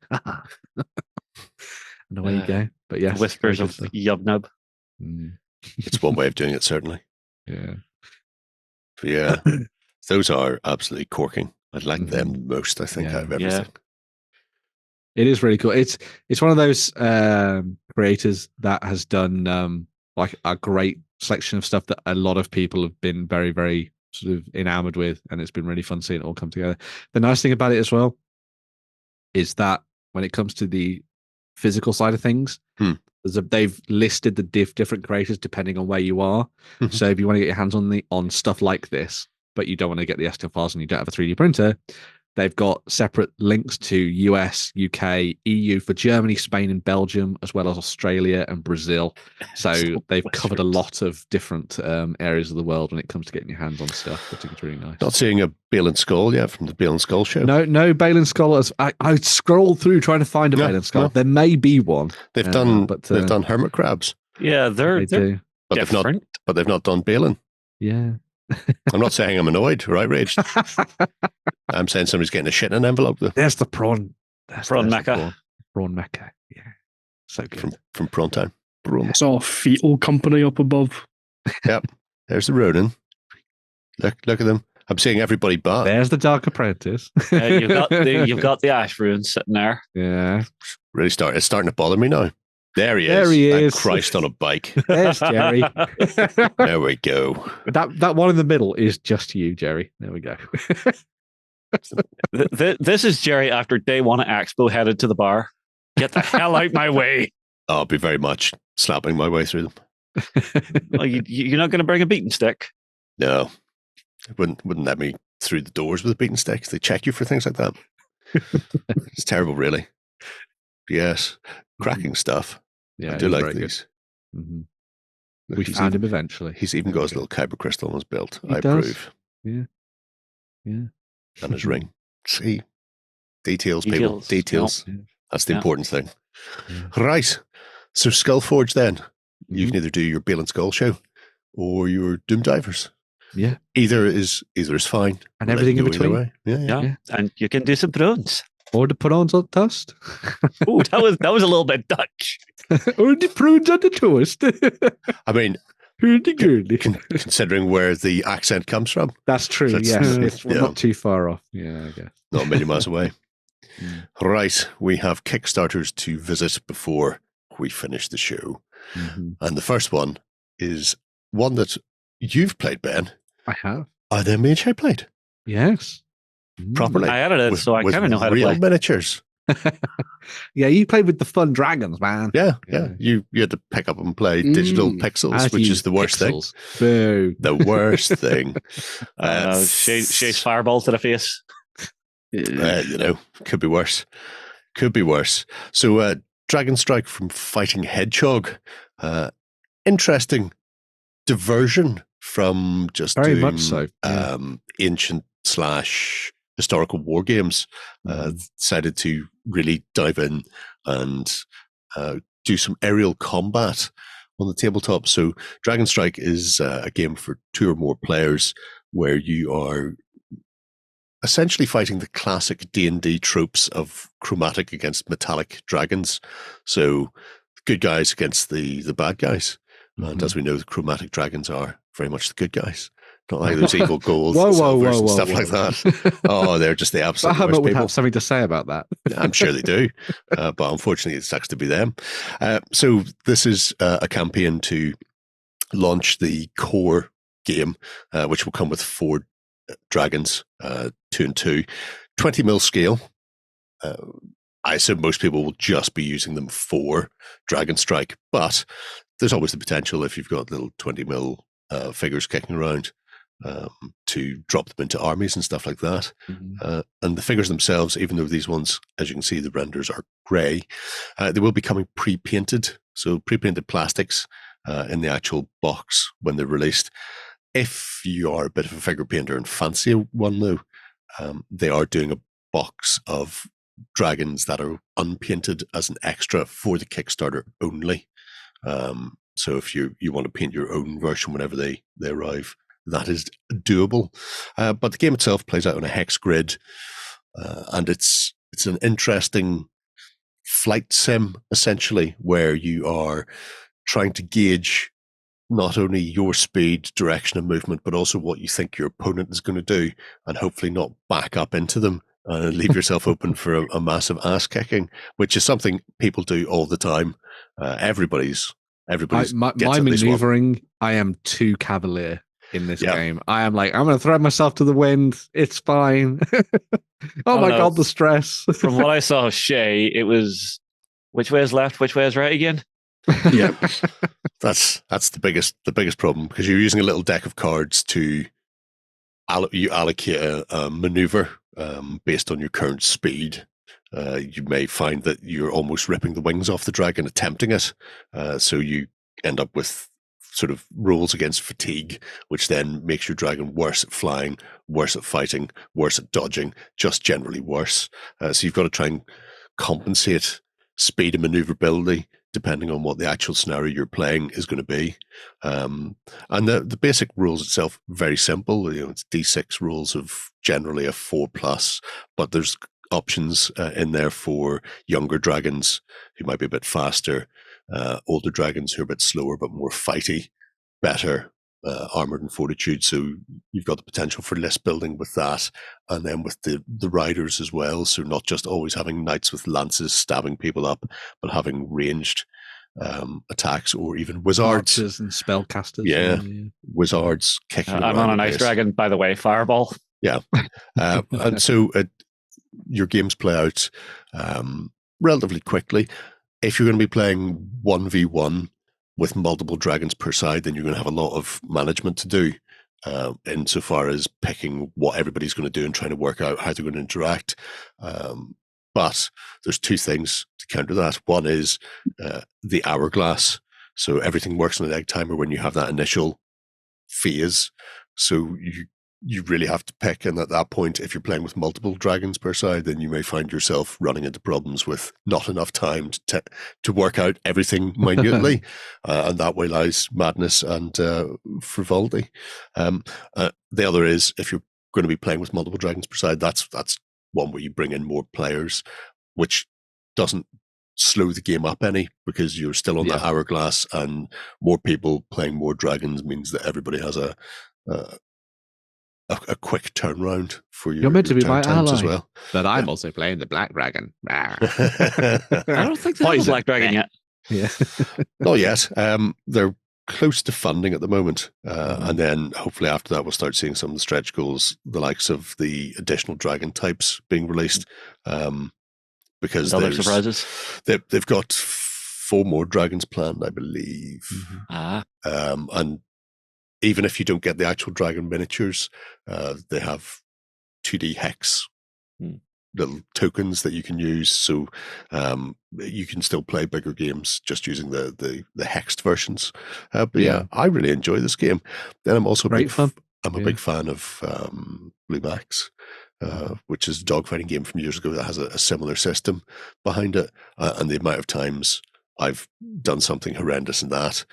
And away you go. But yes,
whispers of Yubnub.
It's one way of doing it, certainly.
Yeah.
But yeah, those are absolutely corking. I like them most, I think, out of everything.
It is really cool. It's one of those creators that has done like a great selection of stuff that a lot of people have been very, very sort of enamored with, and it's been really fun seeing it all come together. The nice thing about it as well is that when it comes to the physical side of things, they've listed the different creators depending on where you are. So if you want to get your hands on stuff like this, but you don't want to get the STL files and you don't have a 3D printer, they've got separate links to US, UK, EU for Germany, Spain, and Belgium, as well as Australia and Brazil. So they've covered a lot of different areas of the world when it comes to getting your hands on stuff, which is really nice.
Not seeing a Bale and Skull yet from the Bale and Skull show.
No Bale and Skull. I scrolled through trying to find a Bale and Skull. No. There may be one.
They've done hermit crabs.
Yeah, they're
do.
But
different.
they've not done Balin.
Yeah.
I'm not saying I'm annoyed or outraged. I'm saying somebody's getting a shit in an envelope, though.
There's the prawn.
Prawn Mecca.
Prawn Mecca. Yeah. So good.
From Prawn Town.
I saw a fetal company up above.
Yep. There's the Ronin. Look at them. I'm seeing everybody but.
There's the Dark Apprentice.
You've got the Ash Rune sitting there.
Yeah.
Really it's starting to bother me now. There he is.
There he is.
Christ on a bike.
There's Jerry.
There we go.
That one in the middle is just you, Jerry. There we go.
This is Jerry after day one at Expo, headed to the bar. Get the hell out my way.
I'll be very much slapping my way through them.
Well, you're not going to bring a beating stick?
No. It wouldn't let me through the doors with a beating stick. They check you for things like that. It's terrible, really. Yes. Cracking stuff.
Yeah,
I do like these.
We found him eventually.
He's even got his little kyber crystal on his belt. I
does.
approve.
Yeah.
And his ring. See? Details, people. Details.
Yep.
That's the important thing. Yeah. Right. So SkullForge then. You can either do your Bale and Skull show or your Doomdivers.
Yeah.
Either is fine.
And everything in between.
Yeah. And you can do some drones.
Or the prawns on toast.
Oh, that was a little bit Dutch.
Or the prunes on the toast.
I mean, considering where the accent comes from.
That's true, yes. We're not too far off. Yeah, I guess.
Not a million miles away. Right. We have Kickstarters to visit before we finish the show. And the first one is one that you've played, Ben.
I have.
Are they miniature played?
Yes.
Properly.
I added it, so I kind of know how to play.
Real miniatures.
Yeah, you played with the fun dragons, man.
Yeah. You had to pick up and play digital pixels, which is the worst thing.
Boo.
The worst thing.
Chase fireball to the face.
Could be worse. So, DragonStrike from Fighting Hedgehog. Interesting diversion from just
very
doing,
much so.
ancient / historical war games. Decided to really dive in and do some aerial combat on the tabletop. So DragonStrike is a game for 2 or more players where you are essentially fighting the classic D&D tropes of chromatic against metallic dragons. So good guys against the bad guys. And as we know, the chromatic dragons are very much the good guys. Not like those evil ghouls and stuff like that. Oh, they're just the absolute worst people.
Would have something to say about that.
I'm sure they do. But unfortunately, it sucks to be them. So this is a campaign to launch the core game, which will come with 4 dragons, 2 and 2, 20 mil scale. I assume most people will just be using them for DragonStrike, but there's always the potential if you've got little 20 mil figures kicking around to drop them into armies and stuff like that. And the figures themselves, even though these ones, as you can see, the renders are grey, they will be coming pre-painted. So pre-painted plastics in the actual box when they're released. If you are a bit of a figure painter and fancy one though, they are doing a box of dragons that are unpainted as an extra for the Kickstarter only. So if you want to paint your own version whenever they arrive, that is doable. But the game itself plays out on a hex grid, and it's an interesting flight sim, essentially, where you are trying to gauge not only your speed, direction of movement, but also what you think your opponent is going to do, and hopefully not back up into them and leave yourself open for a massive ass kicking, which is something people do all the time. Everybody's
my maneuvering, I am too cavalier in this game. I am like, I'm going to throw myself to the wind. It's fine. God, the stress.
From what I saw, Shay, it was which way is left, which way is right again.
Yeah, that's the biggest problem, because you're using a little deck of cards to allocate a maneuver based on your current speed. You may find that you're almost ripping the wings off the dragon attempting it, so you end up with sort of rolls against fatigue, which then makes your dragon worse at flying, worse at fighting, worse at dodging, just generally worse. So you've got to try and compensate speed and maneuverability depending on what the actual scenario you're playing is going to be. And the basic rules itself, very simple. It's D6 rules of generally a 4+, but there's options in there for younger dragons who might be a bit faster, older dragons who are a bit slower but more fighty, better armored and fortitude. So you've got the potential for list building with that, and then with the riders as well. So not just always having knights with lances stabbing people up, but having ranged attacks, or even wizards.
Archers and spellcasters.
Yeah, wizards kicking
I'm on an ice dragon, by the way, fireball.
Yeah. And so your games play out relatively quickly. If you're going to be playing 1v1 with multiple dragons per side, then you're going to have a lot of management to do insofar as picking what everybody's going to do and trying to work out how they're going to interact. But there's two things to counter that. One is the hourglass. So everything works on an egg timer when you have that initial phase. So you really have to pick, and at that point, if you're playing with multiple dragons per side, then you may find yourself running into problems with not enough time to work out everything minutely, and that way lies madness and frivolity. The other is, if you're going to be playing with multiple dragons per side, that's one where you bring in more players, which doesn't slow the game up any, because you're still on that hourglass, and more people playing more dragons means that everybody has a quick turnaround for your.
You're meant to be my ally
as well,
but I'm also playing the black dragon.
I don't think they have a black dragon yet.
Yeah,
not yet. They're close to funding at the moment, and then hopefully after that we'll start seeing some of the stretch goals, the likes of the additional dragon types being released. Because
other surprises,
they've got 4 more dragons planned, I believe. And even if you don't get the actual dragon miniatures, they have 2D hex little tokens that you can use. So you can still play bigger games just using the hexed versions. But yeah, I really enjoy this game. Then I'm also a big fan of Blue Max, which is a dogfighting game from years ago that has a similar system behind it. And the amount of times I've done something horrendous in that,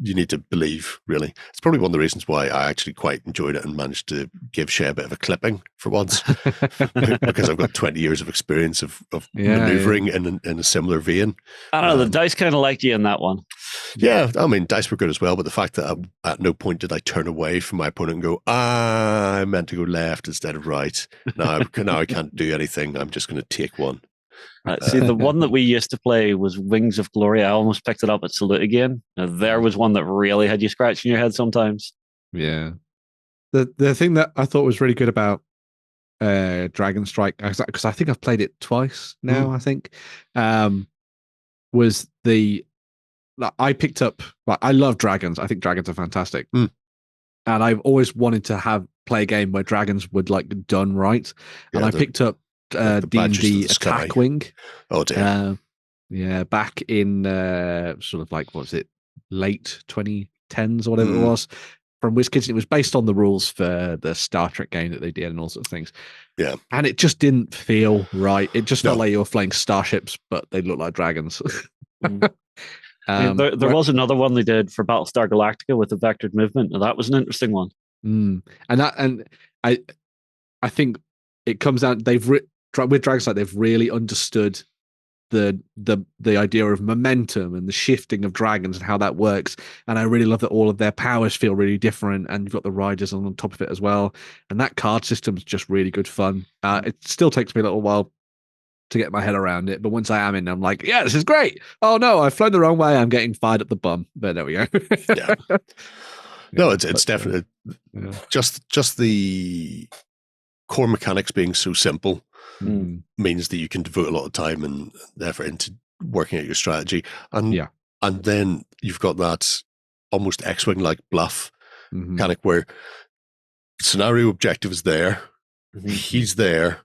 you need to believe, really. It's probably one of the reasons why I actually quite enjoyed it and managed to give Shay a bit of a clipping for once, because I've got 20 years of experience of maneuvering in a similar vein.
I don't know, the dice kind of liked you in that one.
Yeah, I mean, dice were good as well, but the fact that at no point did I turn away from my opponent and go, I meant to go left instead of right. Now I can't do anything. I'm just going to take one.
See, the one that we used to play was Wings of Glory. I almost picked it up at Salute again. Now, there was one that really had you scratching your head sometimes.
Yeah. The thing that I thought was really good about DragonStrike, because I think I've played it twice now, I think, was I picked up, I love dragons. I think dragons are fantastic. And I've always wanted to play a game where dragons would done right. And I picked up D&D Attack Wing.
Oh dear.
Back in sort of what was it, late 2010s or whatever it was. from WizKids. It was based on the rules for the Star Trek game that they did and all sorts of things.
Yeah.
And it just didn't feel right. It just felt like you were flying starships, but they looked like dragons.
There was another one they did for Battlestar Galactica with the vectored movement, and that was an interesting one.
And I think it comes down, with DragonStrike, they've really understood the idea of momentum and the shifting of dragons and how that works. And I really love that all of their powers feel really different, and you've got the riders on top of it as well. And that card system's just really good fun. It still takes me a little while to get my head around it, but once I am in, I'm like, yeah, this is great. Oh no, I've flown the wrong way. I'm getting fired up the bum. But there we go.
Yeah. No, it's definitely just the core mechanics being so simple means that you can devote a lot of time and effort into working out your strategy. And then you've got that almost X-Wing like bluff mechanic where scenario objective is there. He's there.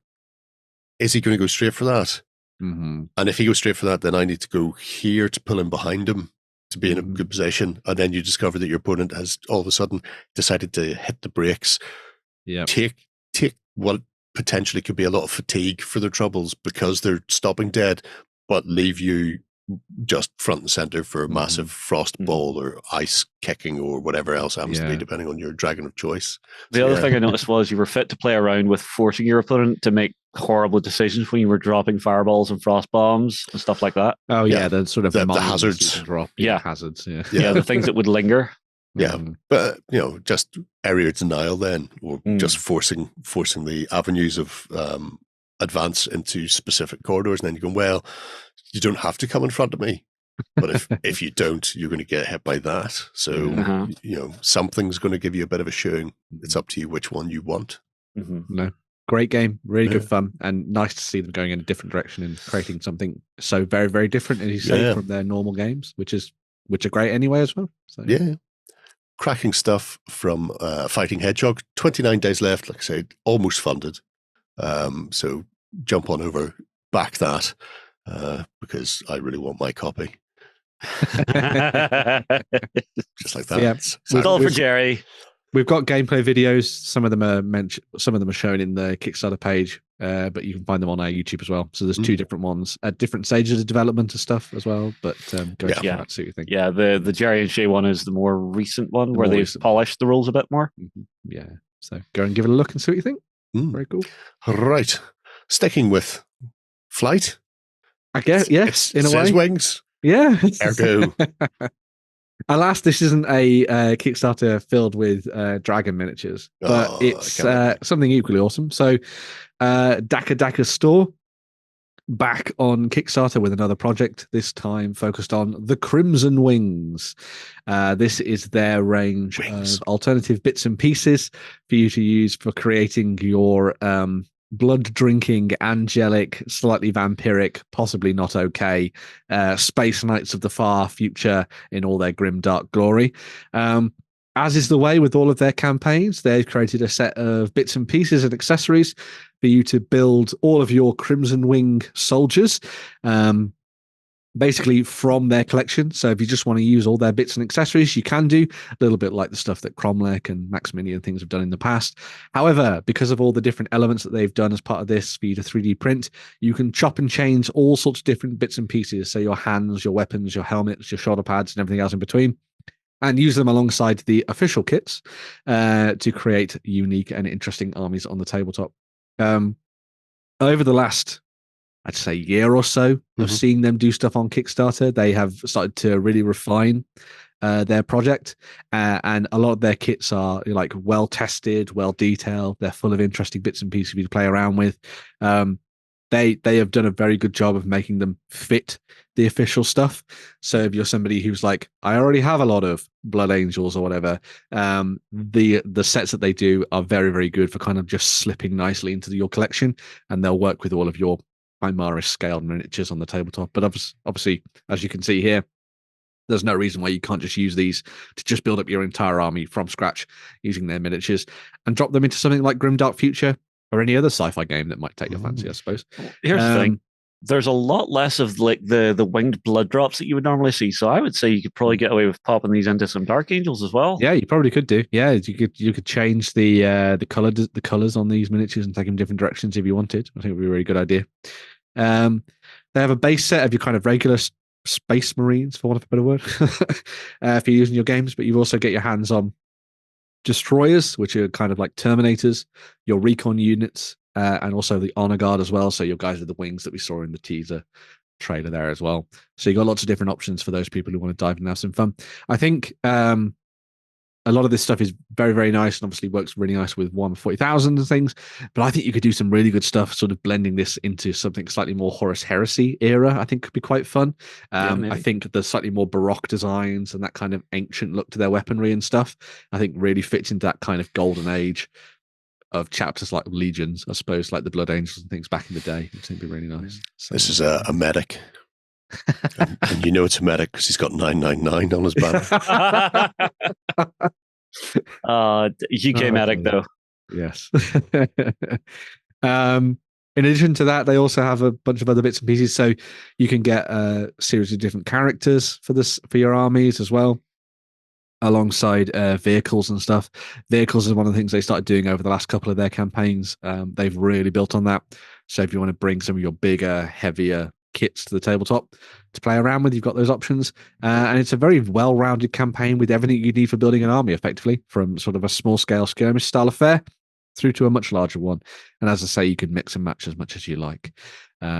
Is he going to go straight for that? And if he goes straight for that, then I need to go here to pull him behind him to be in a good position. And then you discover that your opponent has all of a sudden decided to hit the brakes, take what potentially could be a lot of fatigue for their troubles because they're stopping dead, but leave you just front and center for a massive frost ball or ice kicking or whatever else happens to be, depending on your dragon of choice.
The other thing I noticed was you were fit to play around with forcing your opponent to make horrible decisions when you were dropping fireballs and frost bombs and stuff like that.
Oh yeah, the sort of
the hazards.
Drop. Hazards.
Yeah, the things that would linger.
Yeah, but just area denial then, or just forcing the avenues of advance into specific corridors, and then you're going, well, you don't have to come in front of me, but if you don't, you're going to get hit by that. So something's going to give you a bit of a showing. It's up to you which one you want.
No, great game, really good fun, and nice to see them going in a different direction and creating something so very, very different, as you say, from their normal games, which are great anyway as well. So
cracking stuff from Fighting Hedgehog. 29 days left, like I said, almost funded. So jump on over, back that, because I really want my copy. Just like that.
Yeah.
It's all for Jerry.
We've got gameplay videos. Some of them are shown in the Kickstarter page, but you can find them on our YouTube as well. So there's two different ones at different stages of development and stuff as well. But go check it out, see what you think.
Yeah, the Jerry and Shay one is the more recent one where they've polished the rules a bit more.
Yeah, so go and give it a look and see what you think. Very cool.
Right, sticking with flight.
I guess in a way.
Wings.
Yeah.
Ergo.
Alas, this isn't a Kickstarter filled with dragon miniatures, but it's something equally awesome. So, DakkaDakka.Store back on Kickstarter with another project, this time focused on the Crimson Wings. This is their range of alternative bits and pieces for you to use for creating your blood-drinking, angelic, slightly vampiric, possibly not okay, space knights of the far future in all their grim, dark glory. As is the way with all of their campaigns, they've created a set of bits and pieces and accessories for you to build all of your Crimson Wing soldiers, basically from their collection. So if you just want to use all their bits and accessories, you can do, a little bit like the stuff that Cromlech and Max Mini and things have done in the past. However, because of all the different elements that they've done as part of this for you to 3D print, you can chop and change all sorts of different bits and pieces. So your hands, your weapons, your helmets, your shoulder pads, and everything else in between, and use them alongside the official kits to create unique and interesting armies on the tabletop. Over the last, I'd say, year or so of seeing them do stuff on Kickstarter, they have started to really refine their project, and a lot of their kits are like well tested, well detailed. They're full of interesting bits and pieces for you to play around with. They have done a very good job of making them fit the official stuff. So if you're somebody who's like, I already have a lot of Blood Angels or whatever, the sets that they do are very, very good for kind of just slipping nicely into your collection, and they'll work with all of your Chimaris scaled miniatures on the tabletop. But obviously, as you can see here, there's no reason why you can't just use these to just build up your entire army from scratch using their miniatures and drop them into something like Grim Dark Future or any other sci-fi game that might take your fancy, I suppose.
Here's the thing. there's a lot less of like the winged blood drops that you would normally see. So I would say you could probably get away with popping these into some Dark Angels as well.
Yeah, you probably could do. Yeah, you could change the colors on these miniatures and take them different directions if you wanted. I think it would be a really good idea. They have a base set of your kind of regular Space Marines, for want of a better word, if you're using your games, but you also get your hands on Destroyers, which are kind of like Terminators, your recon units, and also the Honor Guard as well. So your guys with the wings that we saw in the teaser trailer there as well. So you got lots of different options for those people who want to dive in and have some fun. I think a lot of this stuff is very, very nice and obviously works really nice with Warhammer 40,000 and things. But I think you could do some really good stuff, sort of blending this into something slightly more Horus Heresy era. I think could be quite fun. I think the slightly more Baroque designs and that kind of ancient look to their weaponry and stuff, I think really fits into that kind of golden age of chapters like Legions, I suppose, like the Blood Angels and things back in the day. I think it'd be really nice. So,
this is a medic. and you know it's a medic because he's got 999 on his banner.
UK medic, though.
Yes. In addition to that, they also have a bunch of other bits and pieces. So you can get a series of different characters for your armies as well, alongside vehicles and stuff. Vehicles is one of the things they started doing over the last couple of their campaigns. They've really built on that. So if you want to bring some of your bigger, heavier kits to the tabletop to play around with, you've got those options. And it's a very well-rounded campaign with everything you need for building an army, effectively, from sort of a small-scale skirmish style affair through to a much larger one. And as I say, you can mix and match as much as you like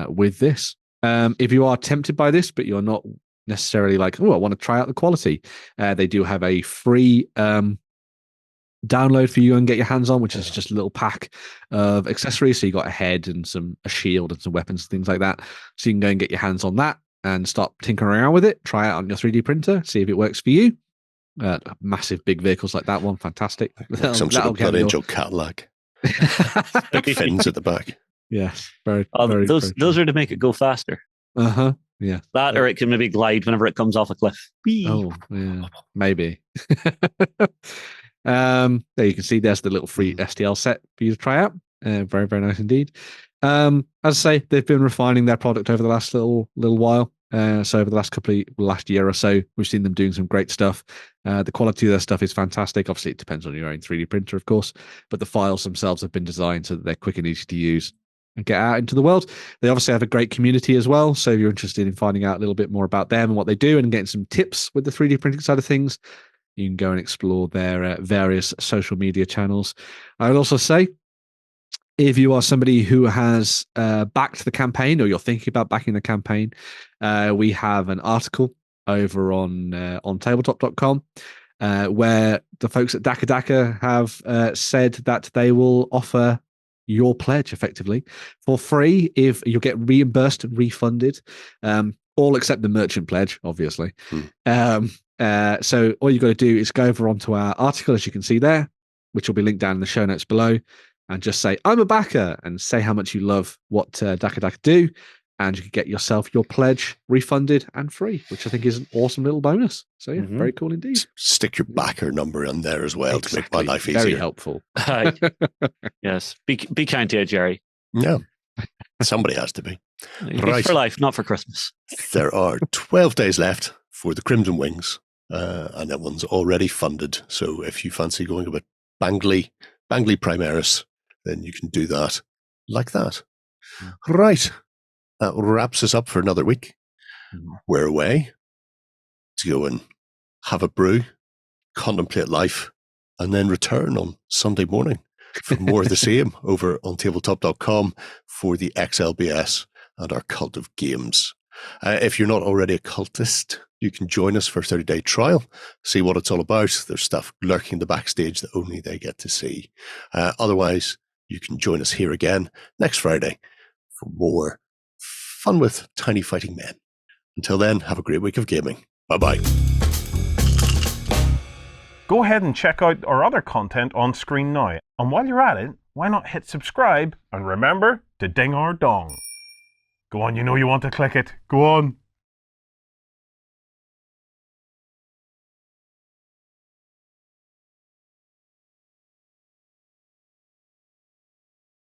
with this. If you are tempted by this, but you're not necessarily like, oh, I want to try out the quality, they do have a free download for you and get your hands on, which is just a little pack of accessories. So you got a head and a shield and some weapons and things like that. So you can go and get your hands on that and start tinkering around with it. Try it on your 3D printer, see if it works for you. Massive big vehicles like that one, fantastic.
Like some sort of Blood Angel Cadillac. Big fins at the back.
Yes,
those are to make it go faster.
Yeah,
that or it can maybe glide whenever it comes off a cliff. Whee!
Oh, yeah, maybe. There you can see there's the little free STL set for you to try out. Very, very nice indeed. As I say, they've been refining their product over the last little while. So over the last year or so, we've seen them doing some great stuff. The quality of their stuff is fantastic. Obviously, it depends on your own 3D printer, of course, but the files themselves have been designed so that they're quick and easy to use and get out into the world. They obviously have a great community as well. So if you're interested in finding out a little bit more about them and what they do and getting some tips with the 3D printing side of things, you can go and explore their various social media channels. I would also say, if you are somebody who has backed the campaign or you're thinking about backing the campaign, we have an article over on Tabletop.com where the folks at DakkaDakka have said that they will offer your pledge effectively for free if you'll get reimbursed and refunded, all except the merchant pledge, obviously. So all you've got to do is go over onto our article, as you can see there, which will be linked down in the show notes below, and just say, I'm a backer, and say how much you love what DakkaDakka do, and you can get yourself your pledge refunded and free, which I think is an awesome little bonus. So yeah, very cool indeed.
Stick your backer number in there as well to make my life easier.
Very helpful.
Yes. Be kind to you, Jerry.
Yeah. Somebody has to be.
Right. For life, not for Christmas.
There are 12 days left for the Crimson Wings, and that one's already funded. So if you fancy going a bit Bangly Primaris, then you can do that like that. Right. That wraps us up for another week. We're away to go and have a brew, contemplate life, and then return on Sunday morning for more of the same over on tabletop.com for the XLBS and our Cult of Games. If you're not already a cultist, you can join us for a 30-day trial, see what it's all about. There's stuff lurking in the backstage that only they get to see. Otherwise, you can join us here again next Friday for more fun with tiny fighting men. Until then, have a great week of gaming. Bye-bye.
Go ahead and check out our other content on screen now. And while you're at it, why not hit subscribe and remember to ding our dong. Go on, you know you want to click it. Go on.